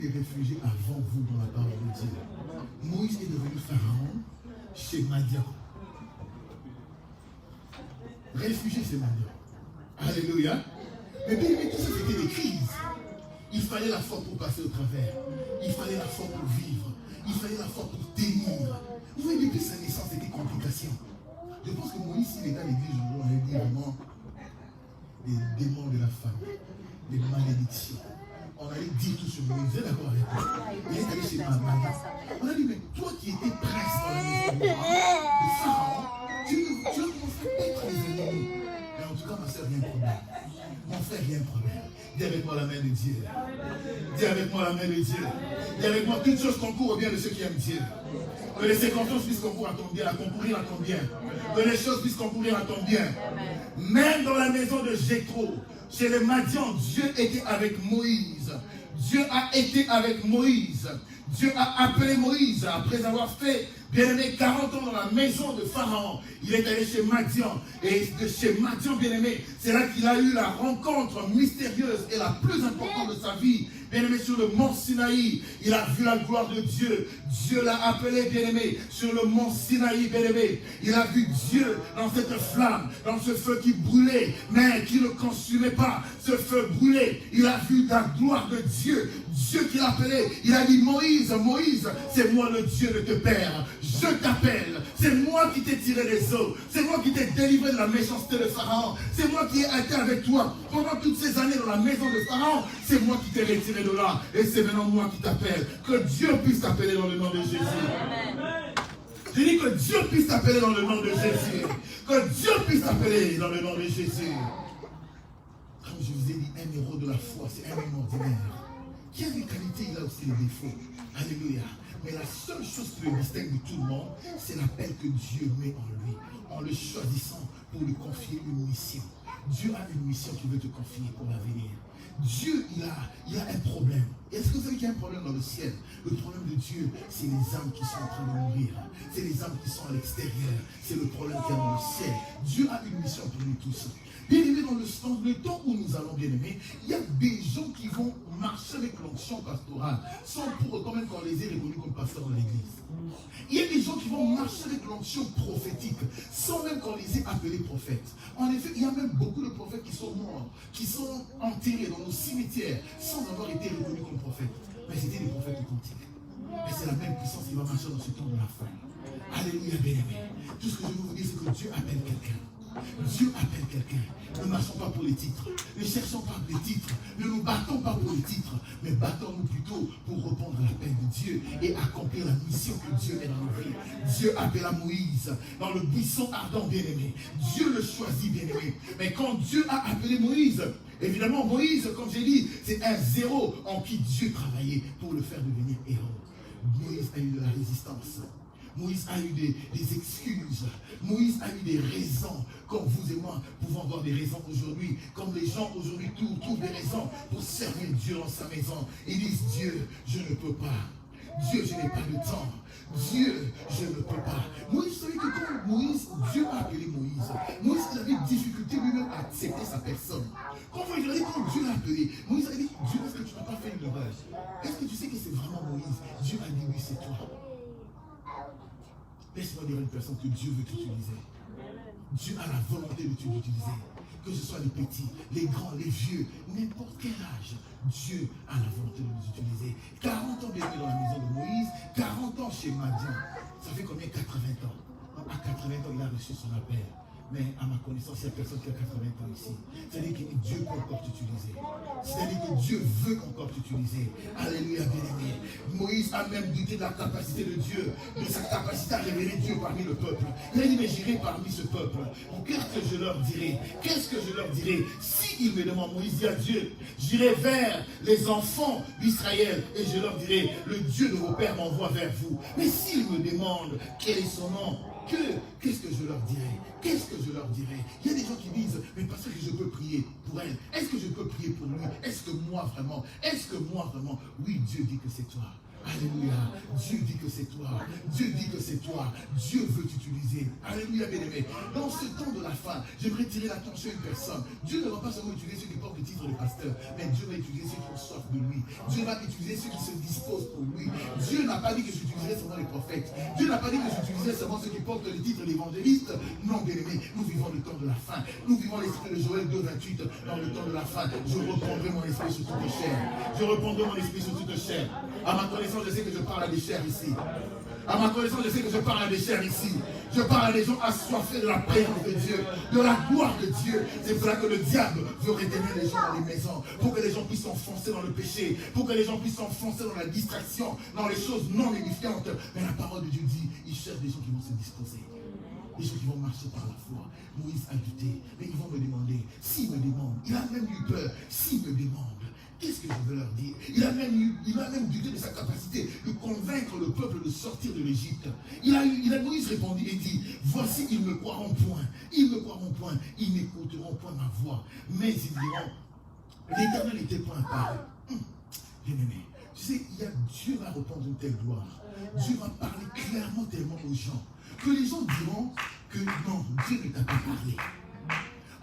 S1: Les réfugiés avant vous dans la parole de Dieu. Moïse est devenu pharaon chez Madian. Réfugié chez Madian. Alléluia. Mais bien, tout ça c'était des crises. Il fallait la foi pour passer au travers. Il fallait la foi pour vivre. Il fallait la foi pour tenir. Vous voyez, depuis sa naissance, c'était des complications. Je pense que Moïse, s'il est à l'église, on allait dire vraiment les démons de la femme, les malédictions. On allait dire tout sur Moïse, vous êtes d'accord avec moi? Il est allé chez Madian. On a dit, mais toi qui étais prince dans la maison de Pharaon, tu as commencé à être les ennemis. Mais en tout cas, ma soeur, il y a un problème. Mon frère, il y a un problème. Dis avec moi la main de Dieu. Dis avec avec moi la main de Dieu. Dis avec moi, toutes choses concourent au bien de ceux qui aiment Dieu. Que les circonstances puissent concourir à ton bien, Que les choses puissent concourir à ton bien. Même dans la maison de Jéthro, chez les Madians, Dieu était avec Moïse. Dieu a été avec Moïse. Dieu a appelé Moïse après avoir fait, bien aimé, 40 ans dans la maison de Pharaon. Il est allé chez Madian. Et de chez Madian, bien aimé, c'est là qu'il a eu la rencontre mystérieuse et la plus importante de sa vie. Bien aimé, sur le mont Sinaï, il a vu la gloire de Dieu. Dieu l'a appelé, bien aimé, sur le mont Sinaï, bien aimé. Il a vu Dieu dans cette flamme, dans ce feu qui brûlait, mais qui ne consumait pas. Ce feu brûlait. Il a vu la gloire de Dieu. Dieu qui l'appelait. Il a dit, Moïse, Moïse, c'est moi le Dieu de tes pères. Je t'appelle. C'est moi qui t'ai tiré des eaux. C'est moi qui t'ai délivré de la méchanceté de Pharaon. C'est moi qui ai été avec toi pendant toutes ces années dans la maison de Pharaon. C'est moi qui t'ai retiré de là. Et c'est maintenant moi qui t'appelle. Que Dieu puisse t'appeler dans le nom de Jésus. Je dis que Dieu puisse t'appeler dans le nom de Jésus. Que Dieu puisse t'appeler dans le nom de Jésus. Comme je vous ai dit, un héros de la foi, c'est un homme ordinaire. Qui a des qualités, il a aussi des défauts. Alléluia. Mais la seule chose qui le distingue de tout le monde, c'est l'appel que Dieu met en lui, en le choisissant pour lui confier une mission. Dieu a une mission qu'il veut te confier pour l'avenir. Dieu, il a un problème. Est-ce que vous savez qu'il y a un problème dans le ciel? Le problème de Dieu, c'est les âmes qui sont en train de mourir. C'est les âmes qui sont à l'extérieur. C'est le problème qu'il y a dans le ciel. Dieu a une mission pour nous tous. Bien aimé, dans le temps où nous allons, bien aimé, il y a des gens qui vont marcher avec l'onction pastorale sans pour autant même qu'on les ait reconnus comme pasteurs dans l'église. Il y a des gens qui vont marcher avec l'onction prophétique sans même qu'on les ait appelés prophètes. En effet, il y a même beaucoup de prophètes qui sont morts, qui sont enterrés dans nos cimetières sans avoir été reconnus comme prophètes. Mais c'était des prophètes authentiques. Mais c'est la même puissance qui va marcher dans ce temps de la fin. Alléluia, bien-aimé. Tout ce que je veux vous dire, c'est que Dieu appelle quelqu'un. Dieu appelle quelqu'un. Ne marchons pas pour les titres. Ne cherchons pas les titres. Ne nous battons pas pour les titres. Mais battons-nous plutôt pour répondre à l'appel de Dieu et accomplir la mission que Dieu met dans nos vies. Dieu appela Moïse dans le buisson ardent, bien-aimé. Dieu le choisit, bien-aimé. Mais quand Dieu a appelé Moïse, évidemment, Moïse, comme j'ai dit, c'est un zéro en qui Dieu travaillait pour le faire devenir héros. Moïse a eu de la résistance. Moïse a eu des excuses. Moïse a eu des raisons. Comme vous et moi pouvons avoir des raisons aujourd'hui. Comme les gens aujourd'hui trouvent des raisons pour servir Dieu dans sa maison. Ils disent, Dieu, je ne peux pas. Dieu, je n'ai pas de temps. Dieu, je ne peux pas. Moïse, vous savez que quand Dieu a appelé Moïse, Moïse avait difficulté lui-même à accepter sa personne. Quand Dieu l'a appelé, Moïse a dit, Dieu, est-ce que tu n'as pas fait une erreur? Est-ce que tu sais que c'est vraiment Moïse? Dieu a dit, oui, c'est toi. Laisse-moi dire à une personne que Dieu veut t'utiliser. Dieu a la volonté de t'utiliser. Que ce soit les petits, les grands, les vieux, n'importe quel âge, Dieu a la volonté de nous utiliser. 40 ans bien dans la maison de Moïse, 40 ans chez Madian. Ça fait combien? 80 ans. À 80 ans, il a reçu son appel. Mais à ma connaissance, il n'y a personne qui a 80 ans ici. C'est-à-dire que Dieu peut encore t'utiliser. C'est-à-dire que Dieu veut encore t'utiliser. Alléluia, bien-aimé. Moïse a même douté de la capacité de Dieu, de sa capacité à révéler Dieu parmi le peuple. Il a dit, mais j'irai parmi ce peuple. Qu'est-ce que je leur dirai? Qu'est-ce que je leur dirai? S'ils me demandent, Moïse dit à Dieu, j'irai vers les enfants d'Israël et je leur dirai, le Dieu de vos pères m'envoie vers vous. Mais s'ils me demandent quel est son nom, qu'est-ce que je leur dirai? Qu'est-ce que je leur dirai? Il y a des gens qui disent, mais parce que je peux prier pour elle. Est-ce que je peux prier pour lui? Est-ce que moi vraiment? Oui, Dieu dit que c'est toi. Alléluia. Dieu dit que c'est toi. Dieu dit que c'est toi. Dieu veut t'utiliser. Alléluia, bien-aimé. Dans ce temps de la fin, j'aimerais tirer l'attention à une personne. Dieu ne va pas seulement utiliser ceux qui portent le titre de pasteur, mais Dieu va utiliser ceux qui ont soif de lui. Dieu va utiliser ceux qui se disposent pour lui. Dieu n'a pas dit que j'utiliserais seulement les prophètes. Dieu n'a pas dit que j'utiliserais seulement ceux qui portent le titre d'évangéliste. Non, bien-aimé, nous vivons le temps de la fin. Nous vivons l'esprit de Joël 2,28 dans le temps de la fin. Je reprendrai mon esprit sur toute chair. Je reprendrai mon esprit sur toute chair. À ma connaissance, je sais que je parle à des chairs ici. À ma connaissance, je sais que je parle à des chairs ici. Je parle à des gens assoiffés de la présence de Dieu, de la gloire de Dieu. C'est pour ça que le diable veut retenir les gens dans les maisons, pour que les gens puissent s'enfoncer dans le péché, pour que les gens puissent s'enfoncer dans la distraction, dans les choses non édifiantes. Mais la parole de Dieu dit, il cherche des gens qui vont se disposer. Des gens qui vont marcher par la foi. Moïse a douté, mais ils vont me demander. S'ils me demandent, il a même eu peur. S'ils me demandent, Qu'est-ce que je veux leur dire? Il a même douté de sa capacité de convaincre le peuple de sortir de l'Égypte. Moïse répondit et dit, voici, ils ne me croiront point. Ils ne me croiront point. Ils n'écouteront point ma voix. Mais ils diront, l'Éternel n'était point apparu. Bien-aimé, tu sais, Dieu va répondre une telle gloire. Dieu va parler clairement tellement aux gens que les gens diront que non, Dieu ne t'a pas parlé.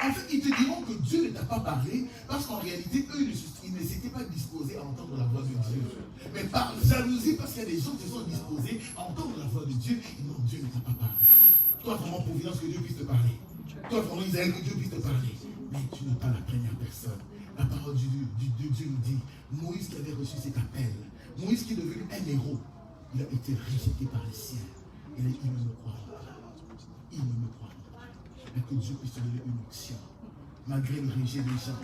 S1: En fait, ils te diront que Dieu ne t'a pas parlé parce qu'en réalité, eux, ils ne s'étaient pas disposés à entendre la voix de Dieu. Mais par jalousie, parce qu'il y a des gens qui sont disposés à entendre la voix de Dieu, ils disent non, Dieu ne t'a pas parlé. Toi, vraiment, Providence, que Dieu puisse te parler. Toi, vraiment, Israël, que Dieu puisse te parler. Mais tu n'es pas la première personne. La parole de Dieu nous dit, Moïse qui avait reçu cet appel, Moïse qui est devenu un héros, il a été rejeté par les siens. Il ne me croit pas. Il ne me croit pas. Mais que Dieu puisse te donner une option. Malgré le rejet des gens,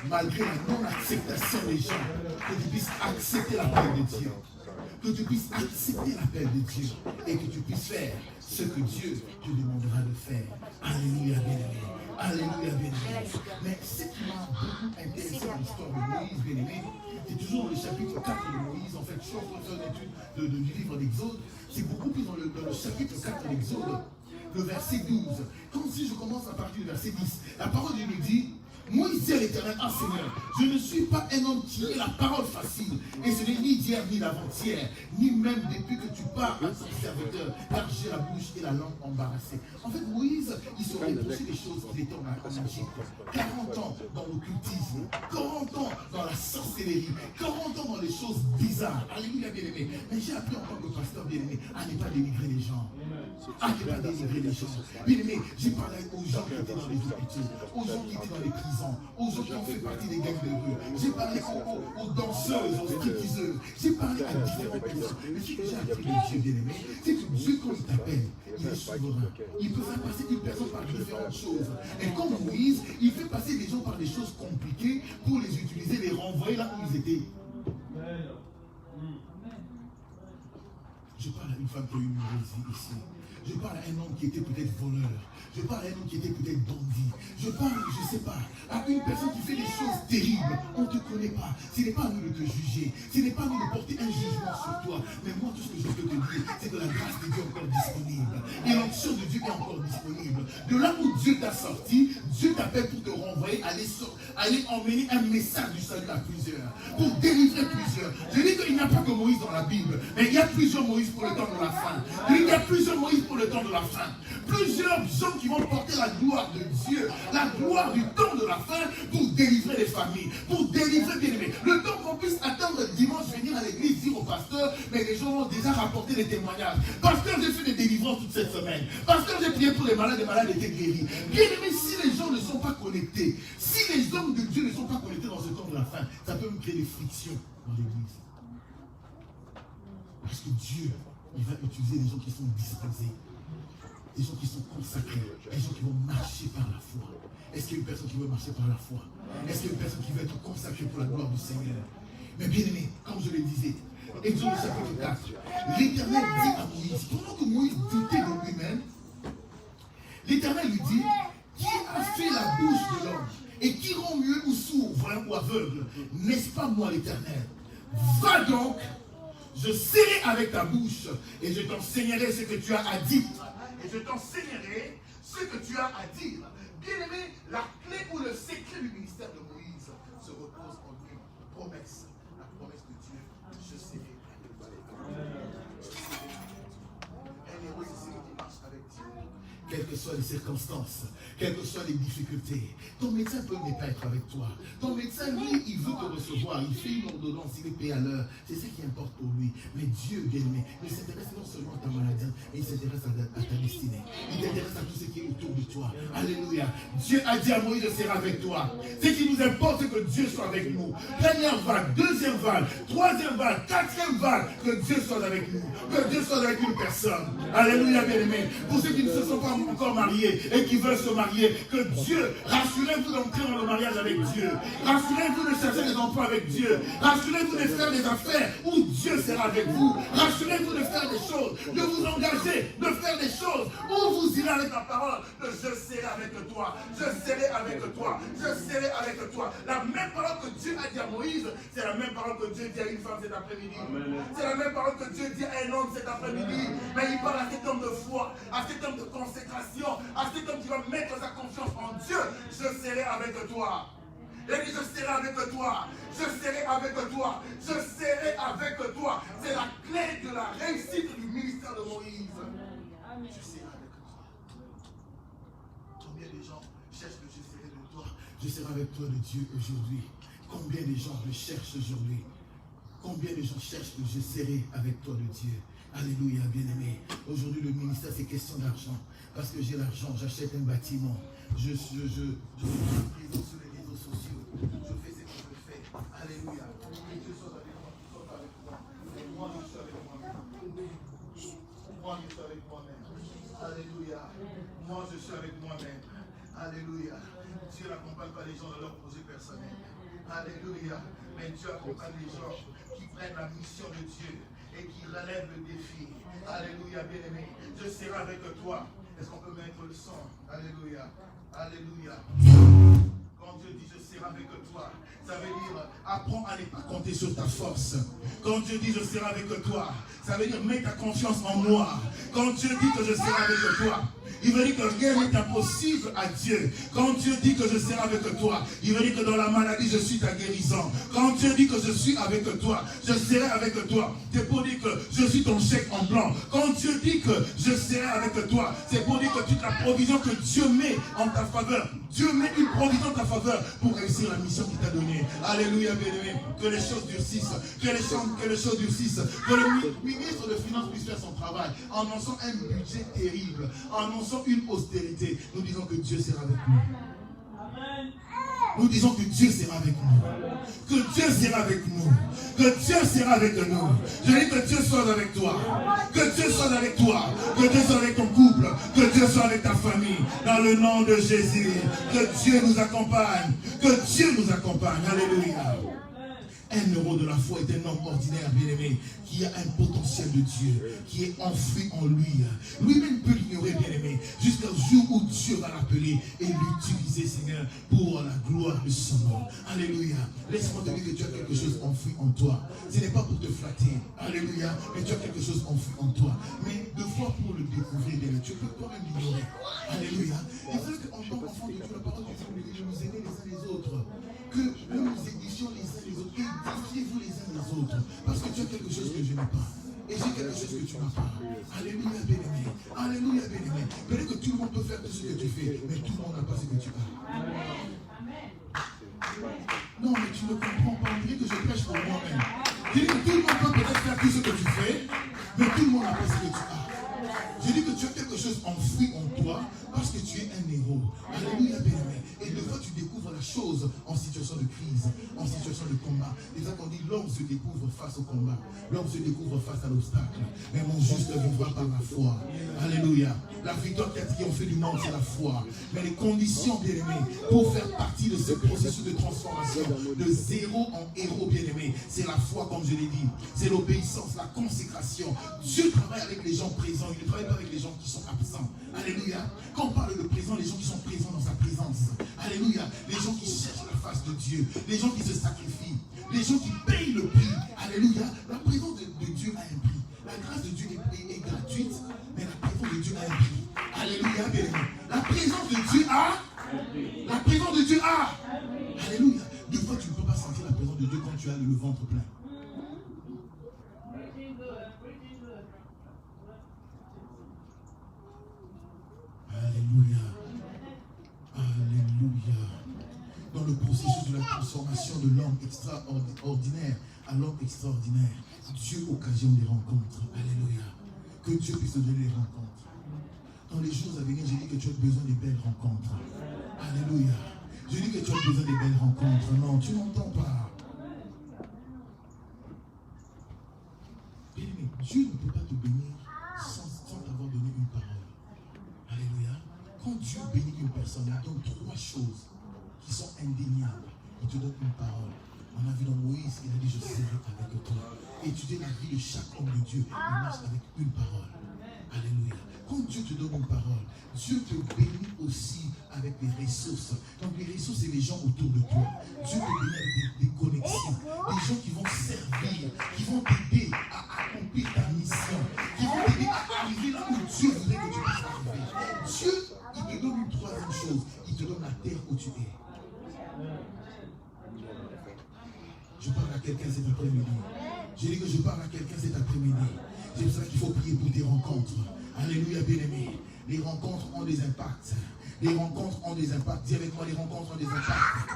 S1: malgré la non-acceptation des gens, que tu puisses accepter l'appel de Dieu. Que tu puisses accepter l'appel de Dieu et que tu puisses faire ce que Dieu te demandera de faire. Alléluia, bien-aimé. Alléluia, bien-aimé. Mais ce qui m'a beaucoup intéressé dans l'histoire de Moïse, bien-aimé, c'est toujours dans le chapitre 4 de Moïse. En fait, je suis en train de faire une étude du livre d'Exode. C'est beaucoup plus dans le chapitre 4 de l'Exode, le verset 12. Comme si je commence à partir du verset 10. La parole de Dieu nous dit, Moïse dit à l'Éternel, ah Seigneur, je ne suis pas un homme qui ait la parole facile, et ce n'est ni d'hier ni d'avant-hier, ni même depuis que tu parles à ton serviteur, car j'ai la bouche et la langue embarrassée. En fait, Moïse, il se reprochait des choses qu'il était en Égypte. 40 ans dans l'occultisme, 40 ans dans la sorcellerie, 40 ans dans les choses bizarres. Alléluia, bien-aimé. Mais j'ai appris en tant que pasteur bien-aimé à ne pas dénigrer les gens. À ne pas dénigrer les gens. Bien-aimé, j'ai parlé aux gens qui étaient dans les hôpitaux, aux gens qui étaient dans les prisons, aux gens qui ont fait partie des gangs de rue. J'ai parlé aux danseuses, aux stripteaseuses. J'ai parlé à différentes personnes. Mais ce que j'ai appris de Dieu, bien-aimé, c'est que Dieu, quand il t'appelle, il est souverain. Il peut faire passer une personne par différentes choses. Et comme Moïse, il fait passer des gens par des choses compliquées pour les utiliser, les renvoyer là où ils étaient. Je parle à une femme qui a eu une hérésie ici. Je parle à un homme qui était peut-être voleur. Je parle à un homme qui était peut-être bandit. Je parle, je ne sais pas, à une personne qui fait des choses terribles. On ne te connaît pas. Ce n'est pas à nous de te juger. Ce n'est pas à nous de porter un jugement sur toi. Mais moi, tout ce que je peux te dire, c'est que la grâce de Dieu est encore disponible. Et l'onction de Dieu est encore disponible. De là où Dieu t'a sorti, Dieu t'appelle pour te renvoyer, aller emmener un message du salut à plusieurs. Pour délivrer plusieurs. Je dis qu'il n'y a pas que Moïse dans la Bible. Mais il y a plusieurs Moïse pour le temps de la fin. Il y a plusieurs Moïse pour le temps de la fin. Plusieurs gens qui vont porter la gloire de Dieu, la gloire du temps de la fin pour délivrer les familles, pour délivrer bien aimés. Le temps qu'on puisse attendre dimanche, venir à l'église, dire au pasteur, mais les gens ont déjà rapporté des témoignages. Pasteur, j'ai fait des délivrances toute cette semaine. Pasteur, j'ai prié pour les malades étaient guéris. Bien aimés, si les gens ne sont pas connectés, si les hommes de Dieu ne sont pas connectés dans ce temps de la fin, ça peut me créer des frictions dans l'église. Parce que Dieu, il va utiliser les gens qui sont disposés. Des gens qui sont consacrés, des gens qui vont marcher par la foi. Est-ce qu'il y a une personne qui veut marcher par la foi? Est-ce qu'il y a une personne qui veut être consacrée pour la gloire du Seigneur? Mais bien aimé, comme je le disais, Exode chapitre 4, l'Éternel dit à Moïse, pendant que Moïse doutait de lui-même, l'Éternel lui dit, qui a fait la bouche de l'homme et qui rend mieux ou sourd, voyant ou aveugle? N'est-ce pas moi l'Éternel? Va donc, je serai avec ta bouche et je t'enseignerai ce que tu as à dire. Et je t'enseignerai ce que tu as à dire. Bien-aimé, la clé ou le secret du ministère de Moïse se repose en une promesse. La promesse de Dieu, je serai avec toi. Un héros, c'est celui qui marche avec Dieu. Quelles que soient les circonstances, quelles que soient les difficultés, ton médecin peut ne pas être avec toi. Ton médecin, lui, il veut te recevoir. Il fait une ordonnance, il est payé à l'heure. C'est ce qui importe pour lui. Mais Dieu, bien-aimé, ne s'intéresse non seulement à ta maladie, mais il s'intéresse à ta destinée. Il t'intéresse à tout ce qui est autour de toi. Alléluia. Dieu a dit à Moïse, je serai avec toi. Ce qui nous importe, c'est que Dieu soit avec nous. Première vague, deuxième vague, troisième vague, quatrième vague, que Dieu soit avec nous. Que Dieu soit avec une personne. Alléluia, bien-aimé. Pour ceux qui ne se sont pas encore mariés et qui veulent se marier, que Dieu, rassurez-vous d'entrer dans le mariage avec Dieu. Rassurez-vous de chercher des emplois avec Dieu. Rassurez-vous de faire des affaires où Dieu sera avec vous. Rassurez-vous de faire des choses. Ne vous engagez bouger, de faire des choses. Où vous irez avec la parole, je serai avec toi, je serai avec toi, je serai avec toi. La même parole que Dieu a dit à Moïse, c'est la même parole que Dieu dit à une femme cet après-midi. C'est la même parole que Dieu dit à un homme cet après-midi. Mais il parle à cet homme de foi, à cet homme de consécration, à cet homme qui va mettre sa confiance en Dieu. Je serai avec toi. Il dit, je serai avec toi, je serai avec toi, je serai avec toi. C'est la clé de la réussite du ministère de Moïse. Je serai avec toi. Combien de gens cherchent que je serai de toi? Je serai avec toi de Dieu aujourd'hui. Combien de gens le cherchent aujourd'hui? Combien de gens cherchent que je serai avec toi de Dieu? Alléluia, bien-aimé. Aujourd'hui, le ministère, c'est question d'argent. Parce que j'ai l'argent, j'achète un bâtiment. Je fais sur les réseaux sociaux. Je fais ce que je fais. Alléluia. Que Dieu soit avec moi, qu'il soit avec moi. Et moi, je suis avec moi-même. Moi, je suis avec moi-même. Alléluia. Moi, je suis avec moi-même. Alléluia. Dieu n'accompagne pas les gens dans leur projet personnel. Alléluia. Mais Dieu accompagne les gens qui prennent la mission de Dieu et qui relèvent le défi. Alléluia, bien-aimé. Je serai avec toi. Est-ce qu'on peut mettre le son? Alléluia. Alléluia. Quand Dieu dit je serai avec toi, ça veut dire apprends à ne pas compter sur ta force. Quand Dieu dit je serai avec toi, ça veut dire mets ta confiance en moi. Quand Dieu dit que je serai avec toi, il veut dire que rien n'est impossible à Dieu. Quand Dieu dit que je serai avec toi, il veut dire que dans la maladie, je suis ta guérison. Quand Dieu dit que je suis avec toi, je serai avec toi. C'est pour dire que je suis ton chèque en blanc. Quand Dieu dit que je serai avec toi, c'est pour dire que toute la provision que Dieu met en ta faveur, Dieu met une provision en ta faveur pour réussir la mission qu'il t'a donnée. Alléluia, bien-aimé. Que les choses durcissent. Que les choses durcissent. Que le ministre de Finances puisse faire son travail en annonçant un budget terrible, en annonçant une austérité. Nous disons que Dieu sera avec nous. Nous disons que Dieu sera avec nous. Que Dieu sera avec nous. Que Dieu sera avec nous. Je dis que Dieu soit avec toi. Que Dieu soit avec toi. Que Dieu soit avec ton couple. Que Dieu soit avec ta famille. Dans le nom de Jésus. Que Dieu nous accompagne. Que Dieu nous accompagne. Alléluia. Un héros de la foi est un homme ordinaire, bien-aimé, qui a un potentiel de Dieu, qui est enfoui en lui. Lui-même peut l'ignorer, bien-aimé, jusqu'au jour où Dieu va l'appeler et l'utiliser, Seigneur, pour la gloire de son nom. Alléluia. Laisse-moi te dire que tu as quelque chose enfoui en toi. Ce n'est pas pour te flatter. Alléluia. Mais tu as quelque chose enfoui en toi. Mais deux fois pour le découvrir, bien-aimé, tu peux quand même l'ignorer. Alléluia. Il faut qu'en tant qu'enfant de Dieu, la parole de Dieu nous aider les uns les autres. Que nous nous édifions les uns les autres. Édifiez-vous les uns les autres. Parce que tu as quelque chose que je n'ai pas. Et j'ai quelque chose que tu n'as pas. Alléluia, bien-aimé. Alléluia, bien-aimé. Peut-être que tout le monde peut faire tout ce que tu fais, mais tout le monde n'a pas ce que tu as. Non, mais tu ne comprends pas. On dirait que je prêche pour moi-même. Je dis que tout le monde peut peut-être faire tout ce que tu fais, mais tout le monde n'a pas ce que tu as. Je dis que tu as quelque chose enfoui en toi parce que tu es un héros. Alléluia, bien-aimé. Et des fois, tu découvres la chose en situation de crise, en situation de combat. Les gens qu'on dit, l'homme se découvre face au combat. L'homme se découvre face à l'obstacle. Mais mon juste vivra par la foi. Alléluia. La victoire qui ont fait du monde, c'est la foi. Mais les conditions, bien-aimé, pour faire partie de ce processus de transformation, de zéro en héros, bien-aimé, c'est la foi, comme je l'ai dit. C'est l'obéissance, la consécration. Dieu travaille avec les gens présents. Il ne travaille pas avec les gens qui sont absents. Alléluia. Quand on parle de présent, les gens qui sont présents dans sa présence. Alléluia. Les gens qui cherchent la face de Dieu. Les gens qui se sacrifient. Les gens qui payent le prix. Alléluia. La présence de Dieu a un prix. La grâce de Dieu est gratuite, mais la présence de Dieu a un prix. Alléluia, bien-aimé. La présence de Dieu a. La présence de Dieu a. Alléluia. Des fois, tu ne peux pas sentir la présence de Dieu quand tu as le ventre plein. Alléluia. Alléluia. Dans le processus de la transformation de l'homme extraordinaire à l'homme extraordinaire, Dieu occasionne des rencontres. Alléluia. Que Dieu puisse te donner des rencontres. Dans les jours à venir, j'ai dit que tu as besoin de belles rencontres. Alléluia. Je dis que tu as besoin de belles rencontres. Non, tu n'entends pas. Bien-aimé, Dieu ne peut pas te bénir sans t'avoir donné une parole. Alléluia. Quand Dieu bénit une personne, il donne trois choses qui sont indéniables. Il te donne une parole. On a vu dans Moïse, il a dit, je serai avec toi. Étudier la vie de chaque homme de Dieu. Il marche avec une parole. Alléluia. Dieu te donne une parole, Dieu te bénit aussi avec les ressources. Donc les ressources, c'est les gens autour de toi. Dieu te bénit avec des connexions, des gens qui vont servir, qui vont t'aider à accomplir ta mission, qui vont t'aider à arriver là où Dieu voudrait que tu puisses arriver. Dieu, il te donne une troisième chose, il te donne la terre où tu es. Je parle à quelqu'un cet après-midi. Je dis que je parle à quelqu'un cet après-midi. C'est pour ça qu'il faut prier pour des rencontres. Alléluia, bien-aimés. Les rencontres ont des impacts. Les rencontres ont des impacts. Dis avec moi, les rencontres ont des impacts.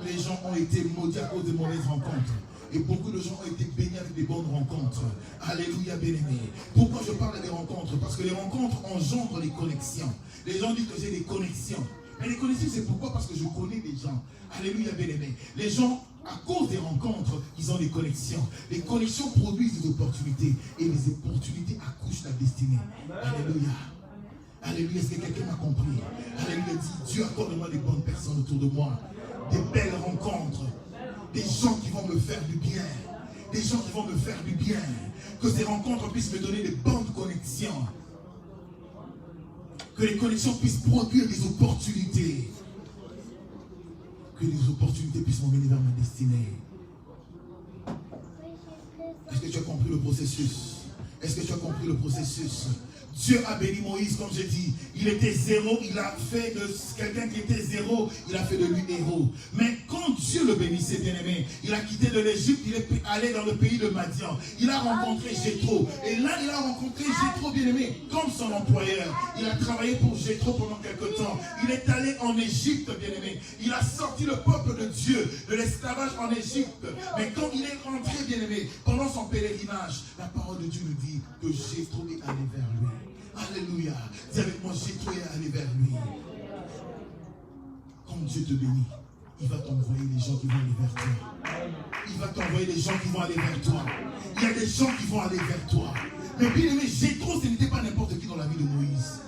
S1: Les gens ont été maudits à cause de mauvaises rencontres. Et beaucoup de gens ont été bénis avec des bonnes rencontres. Alléluia, bien-aimés. Pourquoi je parle des rencontres? Parce que les rencontres engendrent les connexions. Les gens disent que j'ai des connexions. Mais les connexions, c'est pourquoi? Parce que je connais des gens. Alléluia, bien-aimés. Les gens, à cause des rencontres, ils ont des connexions. Les connexions produisent des opportunités. Et les opportunités accouchent la destinée. Alléluia. Alléluia, est-ce que quelqu'un m'a compris? Alléluia, dit, Dieu accorde-moi des bonnes personnes autour de moi. Des belles rencontres. Des gens qui vont me faire du bien. Des gens qui vont me faire du bien. Que ces rencontres puissent me donner des bonnes connexions. Que les connexions puissent produire des opportunités. Que les opportunités puissent m'emmener vers ma destinée. Est-ce que tu as compris le processus? Est-ce que tu as compris le processus? Dieu a béni Moïse, comme j'ai dit. Il était zéro, il a fait de quelqu'un qui était zéro, il a fait de lui héros. Mais quand Dieu le bénissait, bien-aimé, il a quitté de l'Égypte, il est allé dans le pays de Madian. Il a rencontré Jéthro. Et là, il a rencontré Jéthro, bien-aimé, comme son employeur. Il a travaillé pour Jéthro pendant quelque temps. Il est allé en Égypte, bien-aimé. Il a sorti le peuple de Dieu de l'esclavage en Égypte. Mais quand il est rentré, bien-aimé, pendant son pèlerinage, la parole de Dieu nous dit que Jéthro est allé vers lui. Alléluia. Dis avec moi, Jéthro est allé vers lui. Quand Dieu te bénit, il va t'envoyer des gens qui vont aller vers toi. Il va t'envoyer des gens qui vont aller vers toi. Il y a des gens qui vont aller vers toi. Mais bien aimé, Jéthro, ce n'était pas n'importe qui dans la vie de Moïse.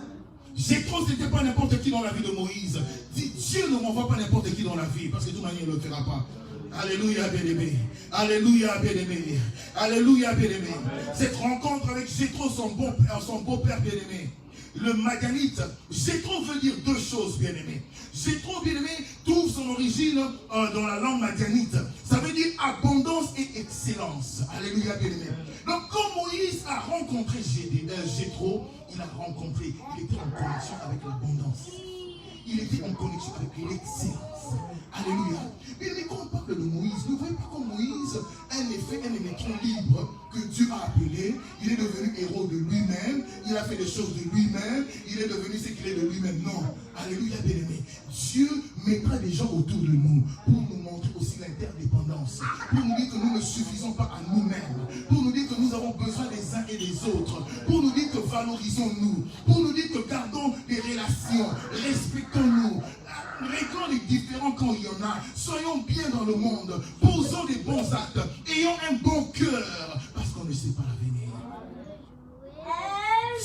S1: Jéthro, ce n'était pas n'importe qui dans la vie de Moïse. Dis, Dieu ne m'envoie pas n'importe qui dans la vie, parce que de toute manière, il ne le fera pas. Alléluia, bien-aimé. Alléluia, bien-aimé. Alléluia, bien-aimé. Cette rencontre avec Jéthro, son beau-père bien-aimé, le Madianite, Jéthro veut dire deux choses, bien-aimé. Jéthro, bien-aimé, trouve son origine dans la langue madianite. Ça veut dire abondance et excellence. Alléluia, bien-aimé. Donc, quand Moïse a rencontré Jéthro, il a rencontré, il était en connexion avec l'abondance. Il était en connexion avec l'excellence. Alléluia. Mais quand on parle de Moïse, ne voyez pas comme Moïse, un électron libre que Dieu a appelé. Il est devenu héros de lui-même. Il a fait des choses de lui-même. Il est devenu ce qu'il est de lui-même. Non. Alléluia, bien-aimé. Dieu mettra des gens autour de nous pour nous montrer aussi l'interdépendance. Pour nous dire que nous ne suffisons pas à nous-mêmes. Pour nous dire que nous avons besoin des uns et des autres. Pour nous dire que valorisons-nous. Pour nous dire que gardons des relations. Respectons-nous. Réglons les différends quand il y en a. Soyons bien dans le monde. Posons des bons actes. Ayons un bon cœur. Parce qu'on ne sait pas l'avenir.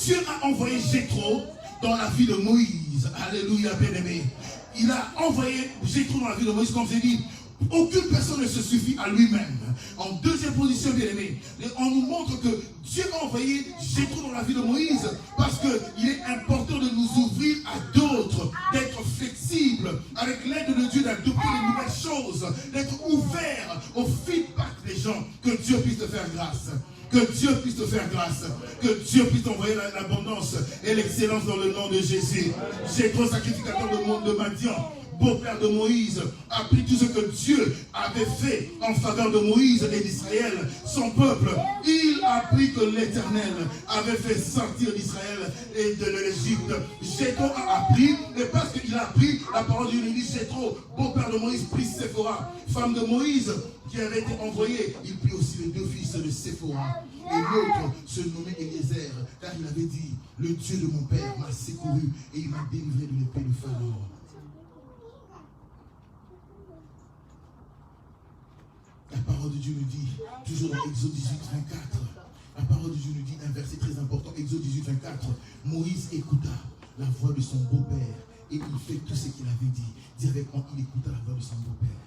S1: Dieu a envoyé Jéthro dans la vie de Moïse. Alléluia, bien-aimé. Il a envoyé Jéthro dans la vie de Moïse, comme j'ai dit. Aucune personne ne se suffit à lui-même. En deuxième position, bien-aimé, on nous montre que Dieu a envoyé Jéthro dans la vie de Moïse parce qu'il est important de nous ouvrir à d'autres, d'être flexible avec l'aide de Dieu, d'adopter de nouvelles choses, d'être ouvert au feedback des gens, que Dieu puisse te faire grâce. Que Dieu puisse te faire grâce. Que Dieu puisse t'envoyer l'abondance et l'excellence dans le nom de Jésus. Jéthro, sacrificateur de Madian, beau-père de Moïse, a pris tout ce que Dieu avait fait en faveur de Moïse et d'Israël, son peuple. Il a appris que l'Éternel avait fait sortir d'Israël et de l'Égypte. Jéthro a appris, et parce qu'il a appris, la parole de Dieu nous dit, Jéthro, beau-père de Moïse, prit Séphora, femme de Moïse, qui avait été envoyée. Il prit aussi les deux fils de Séphora. Et l'autre se nommait Eliezer, car il avait dit, le Dieu de mon père m'a secouru et il m'a délivré de l'épée de Pharaon. La parole de Dieu nous dit, toujours dans Exode 18, 24, la parole de Dieu nous dit un verset très important, Exode 18, 24, Moïse écouta la voix de son beau-père et il fait tout ce qu'il avait dit. Dis avec moi, il écouta la voix de son beau-père.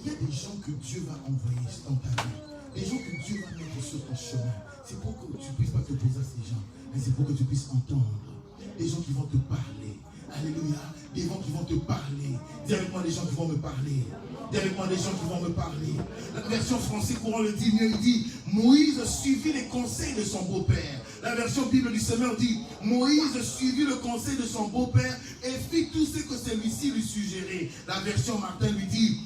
S1: Il y a des gens que Dieu va envoyer dans ta vie, des gens que Dieu va mettre sur ton chemin. C'est pour que tu ne puisses pas te poser à ces gens. mais c'est pour que tu puisses entendre. Des gens qui vont te parler. Alléluia. Des gens qui vont te parler. Dis avec moi des gens qui vont me parler. Dis avec moi des gens qui vont me parler. La version française courant le dit mieux, il dit Moïse suivit les conseils de son beau-père. La version Bible du Semeur dit Moïse suivit le conseil de son beau-père et fit tout ce que celui-ci lui suggérait. La version Martin lui dit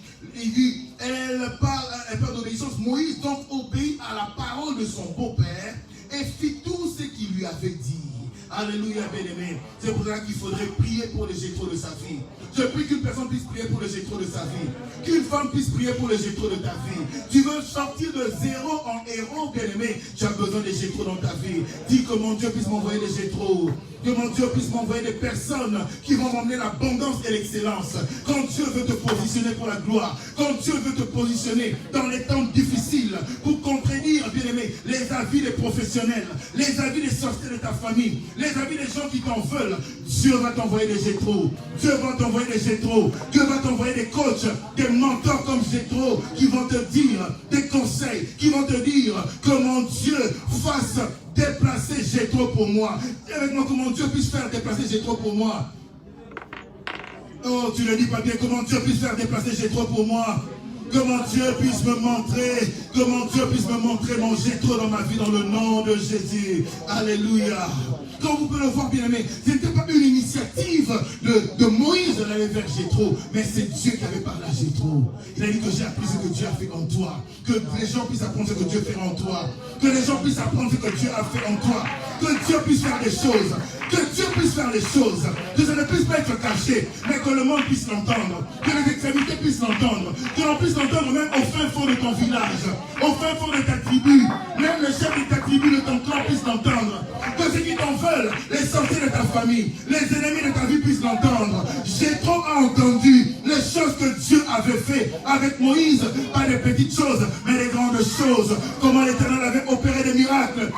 S1: elle parle d'obéissance. Moïse donc obéit à la parole de son beau-père et fit tout ce qu'il lui avait dit. Alléluia, bien-aimé. C'est pour ça qu'il faudrait prier pour les Jétro de sa vie. Je prie qu'une personne puisse prier pour les Jétro de sa vie. Qu'une femme puisse prier pour les Jétro de ta vie. Tu veux sortir de zéro en héros, bien-aimé. Tu as besoin des Jétro dans ta vie. Dis que mon Dieu puisse m'envoyer des Jétro. Que mon Dieu puisse m'envoyer des personnes qui vont m'emmener l'abondance et l'excellence. Quand Dieu veut te positionner pour la gloire, quand Dieu veut te positionner dans les temps difficiles pour contredire, bien-aimé, les avis des professionnels, les avis des sorciers de ta famille, les avis des gens qui t'en veulent, Dieu va t'envoyer des Jétro. Dieu va t'envoyer des Jétro. Dieu va t'envoyer des coachs, des mentors comme Jétro qui vont te dire des conseils, qui vont te dire comment Dieu fasse déplacer Jétro pour moi. Dis avec moi comment Dieu puisse faire déplacer Jétro pour moi. Oh, tu ne dis pas bien comment Dieu puisse faire déplacer Jétro pour moi. Comment Dieu puisse me montrer, comment Dieu puisse me montrer mon Jétro dans ma vie dans le nom de Jésus. Alléluia. Comme vous pouvez le voir, bien aimé, ce n'était pas une initiative de Moïse d'aller vers Jétro, mais c'est Dieu qui avait parlé à Jétro. Il a dit que j'ai appris ce que Dieu a fait en toi, que les gens puissent apprendre ce que Dieu fait en toi, que les gens puissent apprendre ce que Dieu a fait en toi, que Dieu puisse faire des choses, que Dieu puisse faire des choses, que ça ne puisse pas être caché, mais que le monde puisse l'entendre, que les extrémités puissent l'entendre, que l'on puisse l'entendre même au fin fond de ton village, au fin fond de ta tribu, même le chef de ta tribu, de ton clan puisse l'entendre, que ceux qui t'en veulent, les sorciers de ta famille, les ennemis de ta vie puissent l'entendre. Jétro a entendu les choses que Dieu avait fait avec Moïse, pas des petites choses, mais des grandes choses, comment l'Éternel avait opéré des miracles,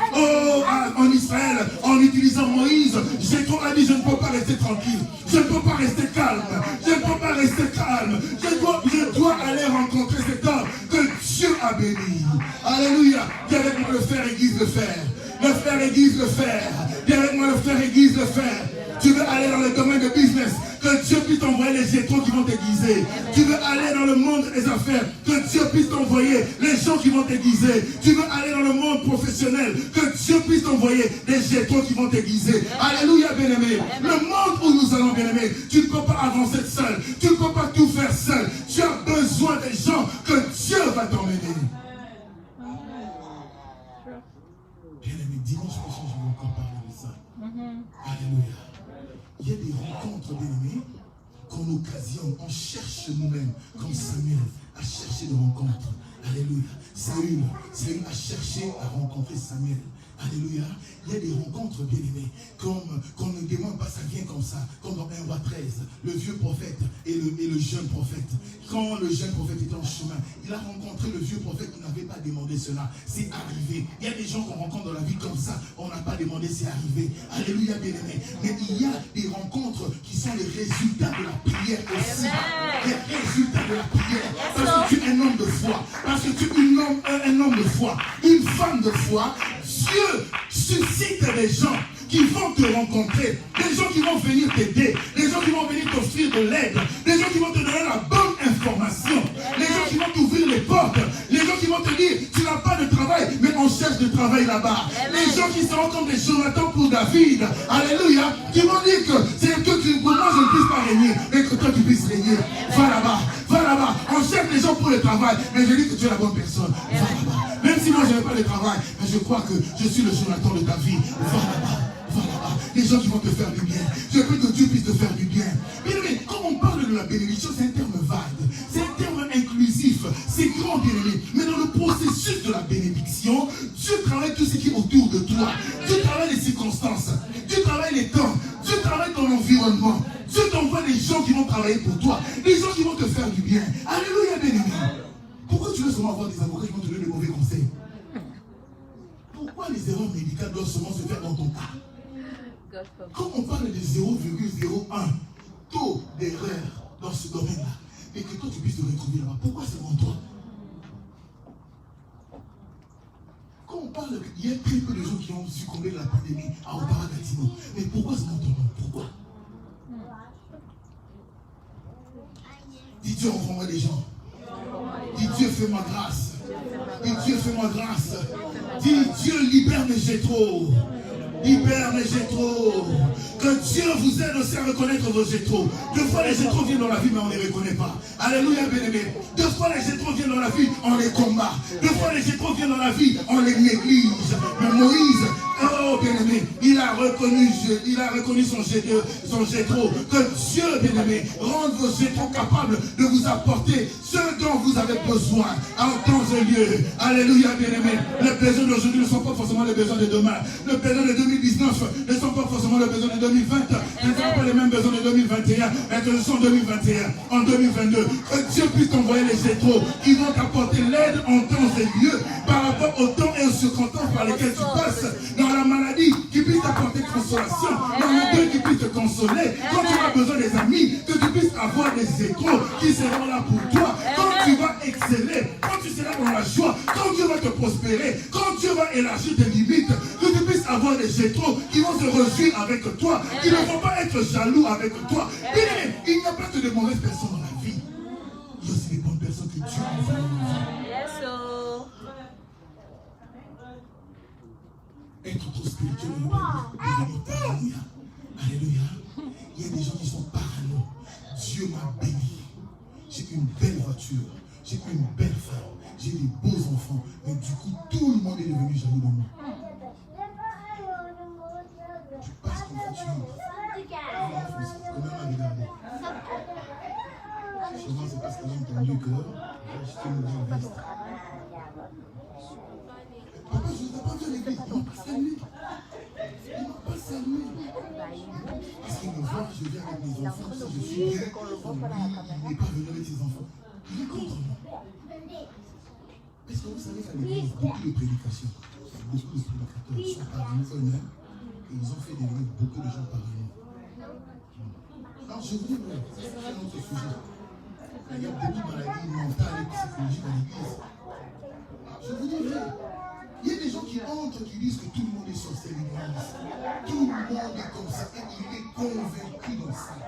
S1: en Israël, en utilisant Moïse. Jétro a dit, je ne peux pas rester tranquille, je ne peux pas rester calme, je ne peux pas rester calme, je dois aller rencontrer cet homme que Dieu a béni. Alléluia. Dis avec moi, le fer aiguise le fer. Le fer aiguise le fer. Dis avec moi, le fer aiguise le fer. Tu veux aller dans le domaine de business, que Dieu puisse t'envoyer les Jétro qui vont t'aiguiser. Tu veux aller dans le monde des affaires, que Dieu puisse t'envoyer les gens qui vont t'aiguiser. Tu veux aller dans le monde professionnel, que Dieu puisse t'envoyer les Jétro qui vont t'aiguiser. Alléluia, bien-aimé. Le monde où nous allons, bien-aimé, tu ne peux pas avancer seul. Tu ne peux pas tout faire seul. Tu as besoin des gens que Dieu va t'emmener. Bien-aimé, dimanche prochain, je vais encore parler de ça. Alléluia. Il y a des rencontres, bien-aimés, qu'on occasionne, on cherche nous-mêmes, comme Samuel a cherché des rencontres. Alléluia. Saül a cherché à rencontrer Samuel. Alléluia. Il y a des rencontres, bien-aimés, qu'on ne demande pas, ça vient comme ça, comme dans 1 roi 13, le vieux prophète et le jeune prophète. Quand le jeune prophète était en chemin, il a rencontré le vieux prophète qui n'avait pas demandé cela. C'est arrivé. Il y a des gens qu'on rencontre dans la vie comme ça, on n'a pas demandé, c'est arrivé. Alléluia, bien-aimés. Mais il y a des rencontres qui sont les résultats de la prière aussi. Les résultats de la prière. Parce que tu es un homme de foi. Parce que tu es un homme de foi. Une femme de foi. Dieu suscite des gens qui vont te rencontrer, des gens qui vont venir t'aider, des gens qui vont venir t'offrir de l'aide, des gens qui vont te donner la bonne information, les gens qui vont t'ouvrir les portes, les gens qui vont te dire, tu n'as pas de travail, mais on cherche du travail là-bas. Les gens qui seront comme des Jonathan pour David, alléluia, qui vont dire que c'est que moi je ne puisse pas régner, mais que toi tu puisses régner. Va là-bas, on cherche des gens pour le travail, mais je dis que tu es la bonne personne. Va là-bas. Même si moi je n'ai pas de travail, mais je crois que je suis le Jonathan de ta vie. Va là-bas. Les gens qui vont te faire du bien. Je prie que Dieu puisse te faire du bien. Mais quand on parle de la bénédiction, c'est un terme vague. C'est un terme inclusif. C'est grand, bien-aimé. Mais dans le processus de la bénédiction, Dieu travaille tout ce qui est autour de toi. Dieu travaille les circonstances. Dieu travaille les temps. Dieu travaille ton environnement. Dieu t'envoie des gens qui vont travailler pour toi. Des gens qui vont te faire du bien. Alléluia, bien-aimé. Pourquoi tu veux seulement avoir des avocats qui vont te donner de mauvais conseils? Pourquoi les erreurs médicales doivent seulement se faire dans ton cas? Quand on parle de 0,01 taux d'erreur dans ce domaine-là, et que toi tu puisses te retrouver là-bas, pourquoi seulement toi? Quand on parle il y a très peu de gens qui ont succombé de la pandémie à Ottawa-Gatineau. Mais pourquoi ce nom? Pourquoi? Dis Dieu, envoie-moi des gens. Dis Dieu, fais-moi grâce. Dis Dieu, fais-moi grâce. Dis Dieu, libère mes Jétro. Libère mes Jétro. Que Dieu vous aide aussi à reconnaître vos Jétro. Deux fois les Jétro viennent dans la vie, mais on ne les reconnaît pas. Alléluia, bien-aimé. Deux fois les Jétro viennent dans la vie, on les combat. Deux fois les Jétro viennent dans la vie, on les néglige. Mais Moïse, oh bien-aimé, il a reconnu son Jétro. Que Dieu, bien-aimé, rende vos Jétro capables de vous apporter ce dont vous avez besoin en temps et lieu. Alléluia, bien-aimé. Les besoins d'aujourd'hui ne sont pas forcément les besoins de demain. Les besoins de 2019 ne sont pas forcément les besoins de 2020. Ce ne sont pas les mêmes besoins de 2021, mais que ce sont 2021, en 2022. Que Dieu puisse t'envoyer les Jétro qui vont t'apporter l'aide en temps et lieu par rapport au temps et aux circonstances par lesquelles tu passes. Dans la maladie, qui puisse t'apporter consolation. Dans le deuil, qui puisse te consoler. Quand tu as besoin des amis, que tu puisses avoir des Jétro qui seront là pour toi. Quand tu vas exceller, quand tu seras dans la joie, quand Dieu va te prospérer, quand Dieu va élargir tes limites, que tu puisses avoir des Jétro qui vont se réjouir avec toi, qui ne vont pas être jaloux avec toi. Bien, il n'y a pas que de mauvaises personnes dans la vie. Il y a aussi des bonnes personnes que Dieu envoie dans la vie. Être trop spirituel ne veut pas devenir paranoïa. Alléluia. Il y a des gens qui sont parano. Dieu m'a béni. J'ai une belle voiture. J'ai une belle femme. J'ai des beaux enfants. Mais du coup, tout le monde est devenu jaloux de moi. Tu passes ton voiture. Comment on a regardé? Sûrement, c'est parce qu'elle a entendu que j'ai acheté une nouvelle veste. Papa, je ne t'ai pas vu à l'église. Il ne m'a pas salué. Il ne m'a pas salué. Parce qu'il me voit, je viens avec mes enfants. Si je suis bien, lui, il n'est pas venu avec ses enfants. Il est contre moi. Est-ce que vous savez qu'à l'église, beaucoup de prédications, beaucoup de prédicateurs sont parvenus eux-mêmes et ils ont fait devenir beaucoup de gens parvenus. Alors je vous dis, c'est un autre sujet. Il y a beaucoup de maladies mentales et psychologiques à l'église. Je vous dis, il y a des gens qui entrent, qui disent que tout le monde est sorcier à l'église. Tout le monde est comme ça. Et il est convaincu dans ça.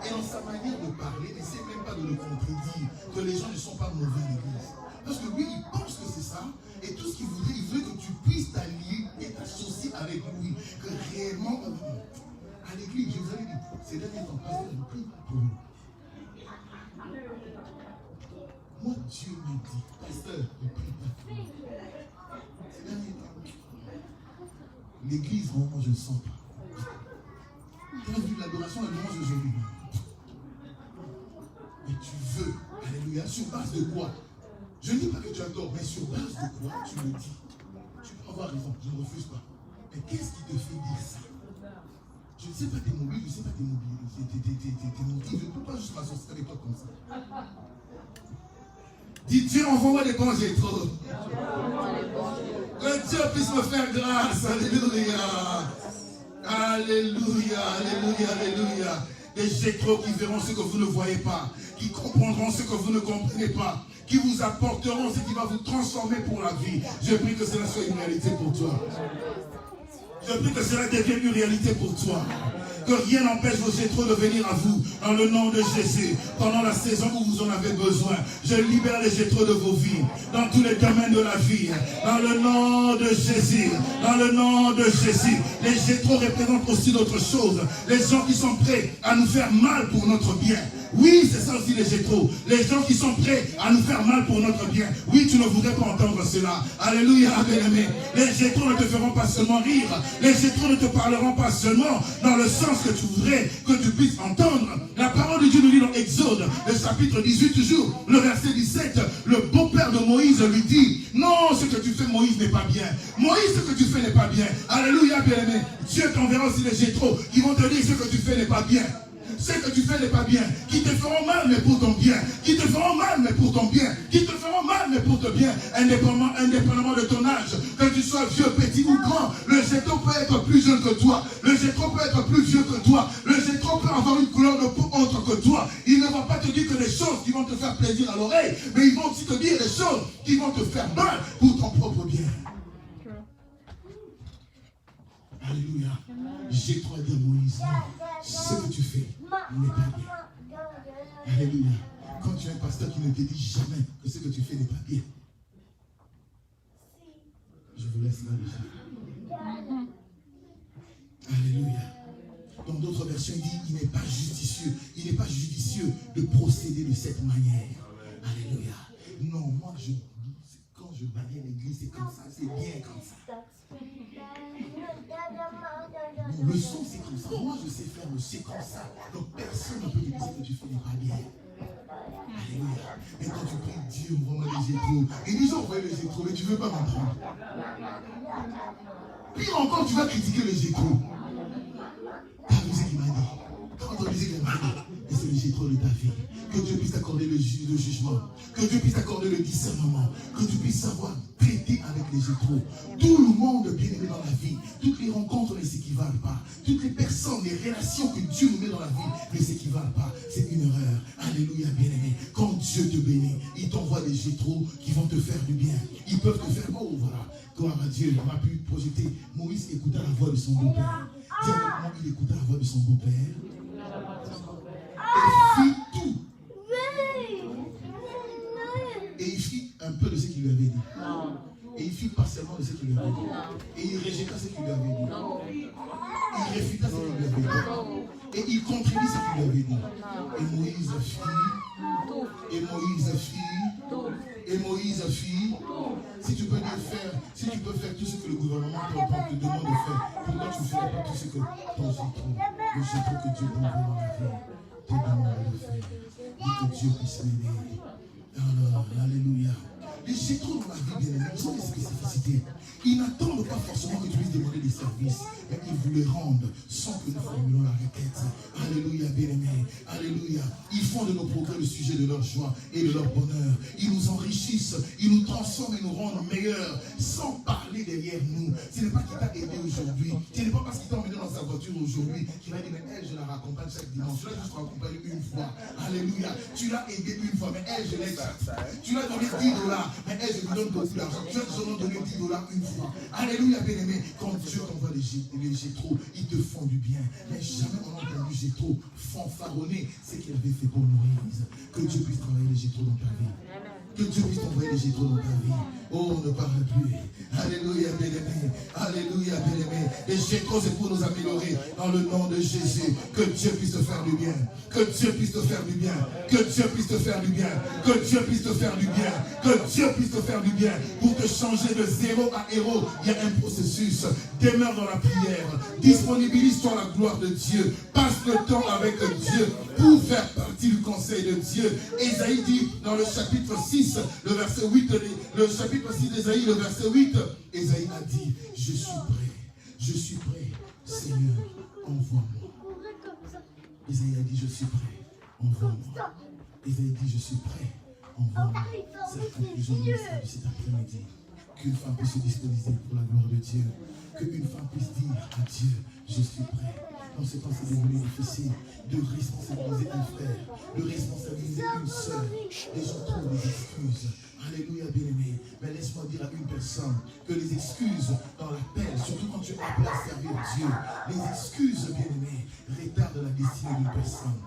S1: Et dans sa manière de parler, il n'essaie même pas de le contredire, que les gens ne sont pas mauvais à l'église. Parce que lui, il pense que c'est ça. Et tout ce qu'il voudrait, il veut que tu puisses t'allier et t'associer avec lui. Que réellement, à l'église, je vous avais dit, ces derniers temps, pasteur, je prie pour vous. Moi, Dieu m'a dit, pasteur, ne prie pas pour vous. Ces derniers temps, l'église, vraiment, je ne sens pas. Tu as vu l'adoration, elle mange aujourd'hui. Mais tu veux, alléluia, sur base de quoi? Je ne dis pas que tu adores, mais sur base de quoi tu le dis? Tu peux avoir raison, je ne refuse pas. Mais qu'est-ce qui te fait dire ça? Je ne sais pas tes mobiles, je ne sais pas tes motifs. Je ne peux pas juste m'associer avec toi comme ça. Dis Dieu, envoie-moi des bons Jétro. Que Dieu puisse me faire grâce. Alléluia. Alléluia, alléluia, alléluia. Des Jétro qui verront ce que vous ne voyez pas, qui comprendront ce que vous ne comprenez pas, qui vous apporteront ce qui va vous transformer pour la vie. Je prie que cela soit une réalité pour toi. Je prie que cela devienne une réalité pour toi. Que rien n'empêche vos Jétro de venir à vous dans le nom de Jésus. Pendant la saison où vous en avez besoin, je libère les Jétro de vos vies, dans tous les domaines de la vie. Dans le nom de Jésus. Dans le nom de Jésus. Les Jétro représentent aussi d'autres choses. Les gens qui sont prêts à nous faire mal pour notre bien. Oui, c'est ça aussi les Jétro. Les gens qui sont prêts à nous faire mal pour notre bien. Oui, tu ne voudrais pas entendre cela. Alléluia, bien-aimé. Les Jétro ne te feront pas seulement rire. Les Jétro ne te parleront pas seulement dans le sens que tu voudrais que tu puisses entendre. La parole de Dieu nous dit dans Exode, le chapitre 18 toujours, le verset 17, le beau-père de Moïse lui dit, non, ce que tu fais, Moïse, n'est pas bien. Moïse, ce que tu fais n'est pas bien. Alléluia, bien-aimé. Dieu t'enverra aussi les Jétro qui vont te dire ce que tu fais n'est pas bien. Ce que tu fais n'est pas bien, qui te feront mal mais pour ton bien, qui te feront mal mais pour ton bien, qui te feront mal mais pour ton bien, indépendamment de ton âge, que tu sois vieux, petit ou grand, le Jétro peut être plus jeune que toi, le Jétro peut être plus vieux que toi, le Jétro peut avoir une couleur de peau autre que toi. Il ne va pas te dire que des choses qui vont te faire plaisir à l'oreille, mais ils vont aussi te dire des choses qui vont te faire mal pour ton propre bien. Alléluia. Jétro a dit à Moïse, non, ce que tu fais n'est pas bien. Alléluia. Quand tu as un pasteur qui ne te dit jamais que ce que tu fais n'est pas bien, je vous laisse là déjà. Alléluia. Dans d'autres versions, il dit, il n'est pas judicieux. Il n'est pas judicieux de procéder de cette manière. Alléluia. Non, moi, quand je balaye l'église, c'est comme ça, c'est bien comme ça. Non, le son, c'est comme ça. Moi, je sais faire le c'est comme ça. Donc, personne ne peut me dire que tu fais pas bien. Alléluia. Et quand tu pries, Dieu, envoie-moi les Jétro. Et dis, envoie les Jétro, mais tu ne veux pas m'entendre. Pire encore, tu vas critiquer les Jétro. T'as vu ce qu'il m'a dit? T'as entendu ce qu'il m'a dit? Et c'est le Jétro de ta vie. Que Dieu puisse t'accorder le jugement. Que Dieu puisse t'accorder le discernement. Que tu puisses savoir traiter avec les Jétro. Tout le monde bien-aimé dans la vie. Toutes les rencontres ne s'équivalent pas. Toutes les personnes, les relations que Dieu nous met dans la vie ne s'équivalent pas. C'est une erreur. Alléluia, bien-aimé. Quand Dieu te bénit, il t'envoie des Jétro qui vont te faire du bien. Ils peuvent te faire, oh voilà. Gloire à Dieu. On a pu projeter. Moïse écouta la voix de son beau-père. Directement, il écouta la voix de son beau-père. Et il fit tout. Et il fit un peu de ce qu'il lui avait dit. Et il fit partiellement de ce qu'il lui avait dit. Et il rejeta ce qu'il lui avait dit. Il réfuta ce qu'il lui avait dit. Et il contredit ce qu'il lui avait dit. Et Moïse fit. Et Moïse fit. Et Moïse fit. Si tu peux faire, si tu peux faire tout ce que le gouvernement te demande de faire, pourquoi tu ne ferais pas tout ce que ton Jétro, le Jétro que Dieu t'envoie dans la vie, te demande de faire. Et que Dieu puisse m'aider. Alors, alléluia. Les Jétro dans la vie, bien aimés, ils ont des spécificités. Ils n'attendent pas forcément que tu puisses demander des services, mais ils vous les rendent sans que nous formulions la requête. Alléluia, bien-aimés. Alléluia. Ils font de nos progrès le sujet de leur joie et de leur bonheur. Ils nous enrichissent, ils nous transforment et nous rendent meilleurs sans parler derrière nous. Ce n'est pas qu'il t'a aidé aujourd'hui. Ce n'est pas parce qu'il t'a emmené dans sa voiture aujourd'hui qu'il a dit, mais elle, je la raccompagne chaque dimanche. Je l'ai juste raccompagné une fois. Alléluia. Tu l'as aidé une fois, mais elle, je l'ai dit. Tu l'as donné $10, mais elle, je lui donne beaucoup d'argent. Tu as seulement donné $10 une fois. Alléluia, bien-aimé. Quand Dieu t'envoie les Jétro, ils te font du bien. Mais jamais on a entendu Jétro fanfaronner ce qu'il avait fait pour Moïse. Que Dieu puisse travailler les Jétro dans ta vie. Que Dieu puisse t'envoyer les Jétro dans ta vie. Oh, ne parle plus. Alléluia, bien-aimé. Alléluia, bien-aimé. Les Jétro, c'est pour nous améliorer dans le nom de Jésus. Que Dieu puisse te faire du bien. Que Dieu puisse te faire du bien. Que Dieu puisse te faire du bien. Que Dieu puisse te faire du bien. Que Dieu puisse te faire du bien. Pour te changer de zéro à héros, il y a un processus. Demeure dans la prière. Disponibilise-toi à la gloire de Dieu. Passe le temps avec Dieu pour faire partie du conseil de Dieu. Ésaïe dit dans le chapitre 6, le verset 8, le chapitre 6 d'Ésaïe, le verset 8, Ésaïe a dit, je suis prêt, Seigneur, envoie-moi. Ésaïe a dit, je suis prêt, envoie-moi. Ésaïe dit, je suis prêt, envoie-moi. C'est la conclusion du message de cet après-midi. Qu'une femme puisse se disponibiliser pour la gloire de Dieu. Qu'une femme puisse dire à Dieu, je suis prêt. Dans ce temps, c'est devenu difficile de responsabiliser un frère, de responsabiliser une sœur. Les gens trouvent des excuses. Alléluia, bien-aimé. Mais laisse-moi dire à une personne que les excuses dans l'appel, surtout quand tu es appelé à servir Dieu, les excuses, bien-aimé, retardent la destinée d'une personne.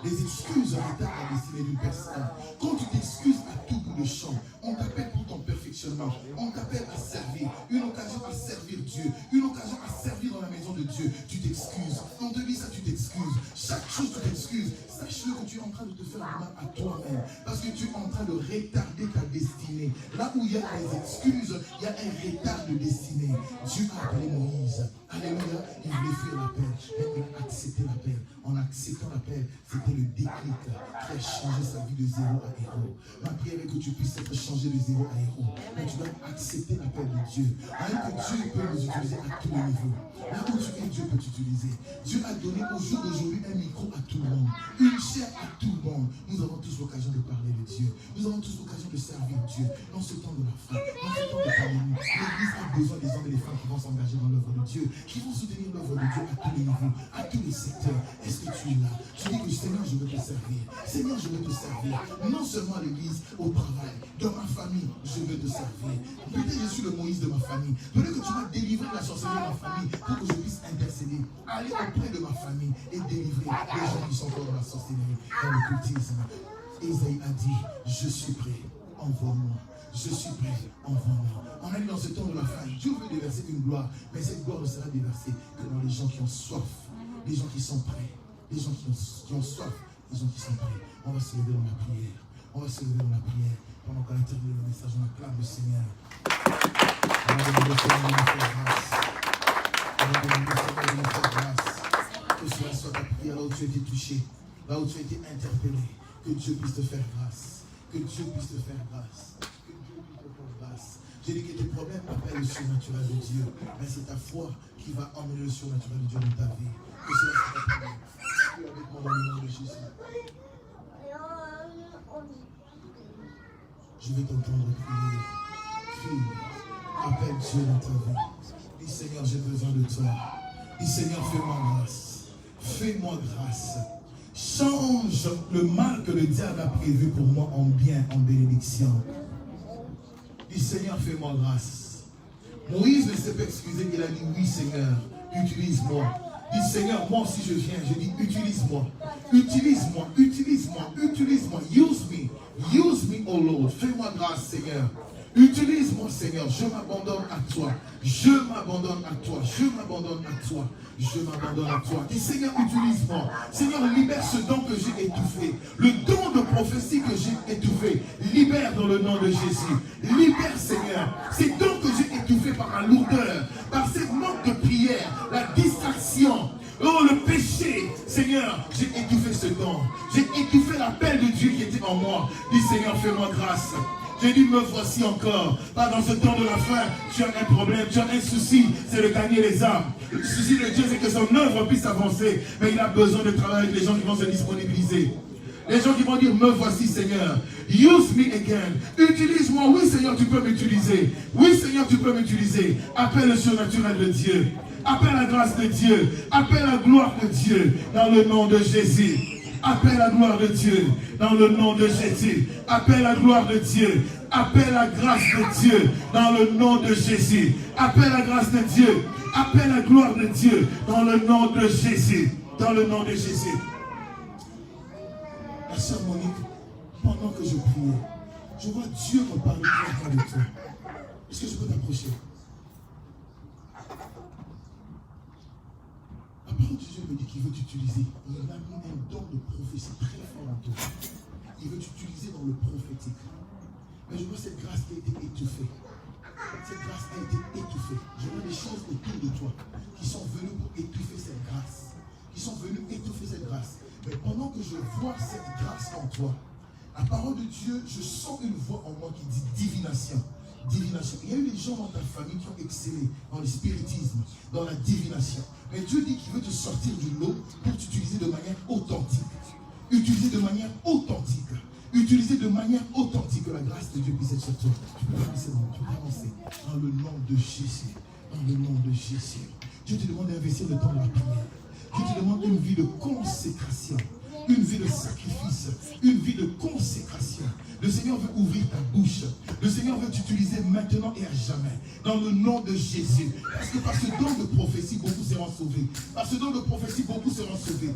S1: Les excuses retardent la destinée d'une personne. Quand tu t'excuses à tout bout de champ, on t'appelle pour ton perfectionnement. On t'appelle à servir. Une occasion à servir Dieu. Une occasion à servir dans la maison de Dieu. Tu t'excuses. On te dit ça, tu t'excuses. Chaque chose, tu t'excuses. Sache-le que tu es en train de te faire du mal à toi-même. Parce que tu es en train de retarder ta destinée. Là où il y a des excuses, il y a un retard de destinée. Dieu a appelé Moïse. Alléluia. Il voulait faire l'appel. Mais il a accepté l'appel. En acceptant l'appel, c'était le déclic qui a changé sa vie de zéro à héros. Ma prière est que tu puisses être changé de zéro à héros. Mais tu dois accepter l'appel de Dieu. Même que Dieu peut nous utiliser à tous les niveaux. Là où tu es, Dieu peut peut t'utiliser. Dieu a donné au jour d'aujourd'hui un micro à tout le monde, une chair à tout le monde. Nous avons tous l'occasion de parler de Dieu. Nous avons tous l'occasion de servir Dieu dans ce temps de la fin, dans ce temps de pandémie. L'Église a besoin des hommes et des femmes qui vont s'engager dans l'œuvre de Dieu, qui vont soutenir l'œuvre de Dieu à tous les niveaux, à tous les secteurs. Est-ce que tu es là? Tu dis que Seigneur, je veux te servir. Seigneur, je veux te servir. Non seulement à l'église, au travail, dans ma famille, je veux te servir. Peut-être je suis le Moïse de ma famille. Peut-être que tu m'as délivré de la sorcellerie de ma famille pour que je puisse intercéder, aller auprès de ma famille et délivrer les gens qui sont encore dans la sorcellerie, dans l'occultisme. Isaïe a dit, je suis prêt, envoie-moi. Je suis prêt, envoie-moi. On est dans ce temps de la fin. Dieu veut déverser une gloire, mais cette gloire ne sera déversée que dans les gens qui ont soif, les gens qui sont prêts, les gens qui ont soif, les gens qui sont prêts. On va se lever dans la prière. On va se lever dans la prière. Pendant qu'on a terminé le message, on acclame le Seigneur. On va demander au Seigneur de nous faire grâce. On va demander au Seigneur de nous faire grâce. Que cela soit ta prière là où tu as été touché, là où tu as été interpellé. Que Dieu puisse te faire grâce. Que Dieu puisse te faire grâce. Que Dieu puisse te faire grâce. J'ai dit que tes problèmes appellent le surnaturel de Dieu. Mais c'est ta foi qui va emmener le surnaturel de Dieu dans ta vie. Que cela soit ta prière. Prie avec moi dans le nom de Jésus. Je vais t'entendre prier. Fille, appelle Dieu dans ta vie. Dis Seigneur, j'ai besoin de toi. Dis Seigneur, fais-moi grâce. Fais-moi grâce. Change le mal que le diable a prévu pour moi en bien, en bénédiction. Dis Seigneur, fais-moi grâce. Moïse ne s'est pas excusé, il a dit oui Seigneur, utilise-moi. Dis Seigneur, moi aussi je viens, je dis utilise-moi. Utilise-moi, utilise-moi, utilise-moi. Use me, oh Lord. Fais-moi grâce Seigneur. Utilise-moi Seigneur, je m'abandonne à toi. Je m'abandonne à toi. Je m'abandonne à toi. Je m'abandonne à toi. Dis Seigneur, utilise-moi. Seigneur, libère ce don que j'ai étouffé. Le don de prophétie que j'ai étouffé. Libère dans le nom de Jésus. Libère Seigneur. Ces dons que j'ai étouffés par la lourdeur, par ces manques de prière, la distraction. Oh, le péché, Seigneur, j'ai étouffé ce don. J'ai étouffé l'appel de Dieu qui était en moi. Dis Seigneur, fais-moi grâce. J'ai dit, me voici encore. Pas dans ce temps de la fin, tu as un problème, tu as un souci, c'est de gagner les âmes. Le souci de Dieu, c'est que son œuvre puisse avancer. Mais il a besoin de travailler avec les gens qui vont se disponibiliser. Les gens qui vont dire, me voici Seigneur. Use me again. Utilise-moi. Oui Seigneur, tu peux m'utiliser. Oui Seigneur, tu peux m'utiliser. Appelle le surnaturel de Dieu. Appelle la grâce de Dieu. Appelle la gloire de Dieu. Dans le nom de Jésus. Appelle la gloire de Dieu. Dans le nom de Jésus. Appelle la gloire de Dieu. Appelle la grâce de Dieu. Dans le nom de Jésus. Appelle la grâce de Dieu. Appelle la gloire de Dieu. Dans le nom de Jésus. Dans le nom de Jésus. La sœur Monique, pendant que je priais, je vois Dieu me parler de toi. Est-ce que je peux t'approcher? La parole de Dieu me dit qu'il veut t'utiliser. Il a mis un don de prophétie très fort en toi. Il veut t'utiliser dans le prophétique. Mais je vois cette grâce qui a été étouffée. Cette grâce a été étouffée. Je vois des choses autour de toi qui sont venues pour étouffer cette grâce. Qui sont venues étouffer cette grâce. Mais pendant que je vois cette grâce en toi, la parole de Dieu, je sens une voix en moi qui dit divination. Divination. Il y a eu des gens dans ta famille qui ont excellé dans le spiritisme, dans la divination. Mais Dieu dit qu'il veut te sortir du lot pour t'utiliser de manière authentique. Utiliser de manière authentique. Utiliser de manière authentique. Que la grâce de Dieu puisse être sur toi. Tu peux avancer, tu peux avancer. Dans le nom de Jésus. Dans le nom de Jésus. Dieu te demande d'investir le temps de la prière. Dieu te demande une vie de consécration. Une vie de sacrifice, une vie de consécration. Le Seigneur veut ouvrir ta bouche. Le Seigneur veut t'utiliser maintenant et à jamais. Dans le nom de Jésus. Parce que par ce don de prophétie, beaucoup seront sauvés. Par ce don de prophétie, beaucoup seront sauvés.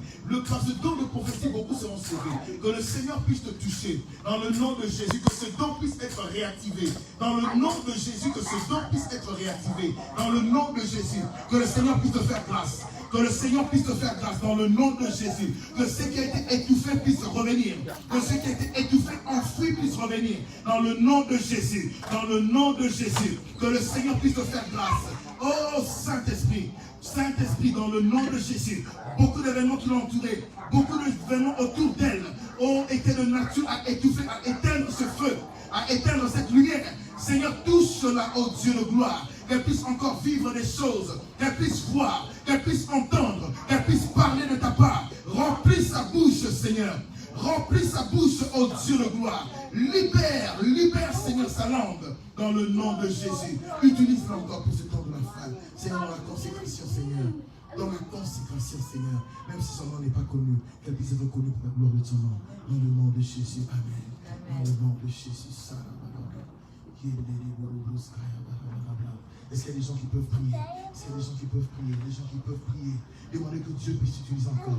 S1: Par ce don de prophétie, beaucoup seront sauvés. Que le Seigneur puisse te toucher. Dans le nom de Jésus, que ce don puisse être réactivé. Dans le nom de Jésus, que ce don puisse être réactivé. Dans le nom de Jésus, que le Seigneur puisse te faire grâce. Que le Seigneur puisse te faire grâce dans le nom de Jésus. Que ce qui a été étouffé puisse revenir. Que ce qui a été étouffé, enfoui puisse revenir. Dans le nom de Jésus. Dans le nom de Jésus. Que le Seigneur puisse te faire grâce. Oh Saint-Esprit. Saint-Esprit, dans le nom de Jésus. Beaucoup d'événements qui l'ont entouré. Beaucoup d'événements autour d'elle ont été de nature à étouffer, à éteindre ce feu. À éteindre cette lumière. Seigneur, touche cela, oh Dieu de gloire. Qu'elle puisse encore vivre des choses. Qu'elle puisse voir. qu'elle puisse entendre, qu'elle puisse parler de ta part. Remplis sa bouche, Seigneur. Remplis sa bouche, ô Dieu de gloire. Libère, Seigneur, sa langue dans le nom de Jésus. Utilise-la encore pour ce temps de la femme. Seigneur, dans la consécration, Seigneur. Dans la consécration, Seigneur. Même si son nom n'est pas connu, qu'elle puisse être reconnue pour la gloire de son nom. Dans le nom de Jésus. Amen. Dans le nom de Jésus. Est-ce qu'il y a des gens qui peuvent prier? Est-ce qu'il y a des gens qui peuvent prier? Des gens qui peuvent prier. Demandez que Dieu puisse utiliser encore.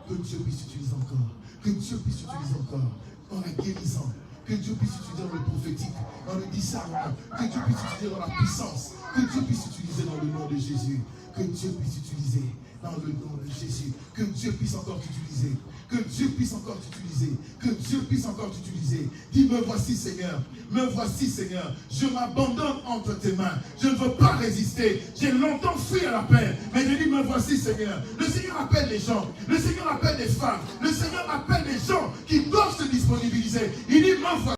S1: Que Dieu puisse utiliser encore. Que Dieu puisse utiliser encore. Dans la guérison. Que Dieu puisse utiliser dans le prophétique. Dans le discernement. Que Dieu puisse utiliser dans la puissance. Que Dieu puisse utiliser dans le nom de Jésus. Que Dieu puisse utiliser dans le nom de Jésus. Que Dieu puisse encore t'utiliser. Que Dieu puisse encore t'utiliser. Que Dieu puisse encore t'utiliser. Dis, me voici, Seigneur. Me voici, Seigneur. Je m'abandonne entre tes mains. Je ne veux pas résister. J'ai longtemps fui à la paix. Mais je dis, me voici, Seigneur. Le Seigneur appelle les gens. Le Seigneur appelle les femmes. Le Seigneur appelle les gens qui doivent se disponibiliser. Il dit, me voici.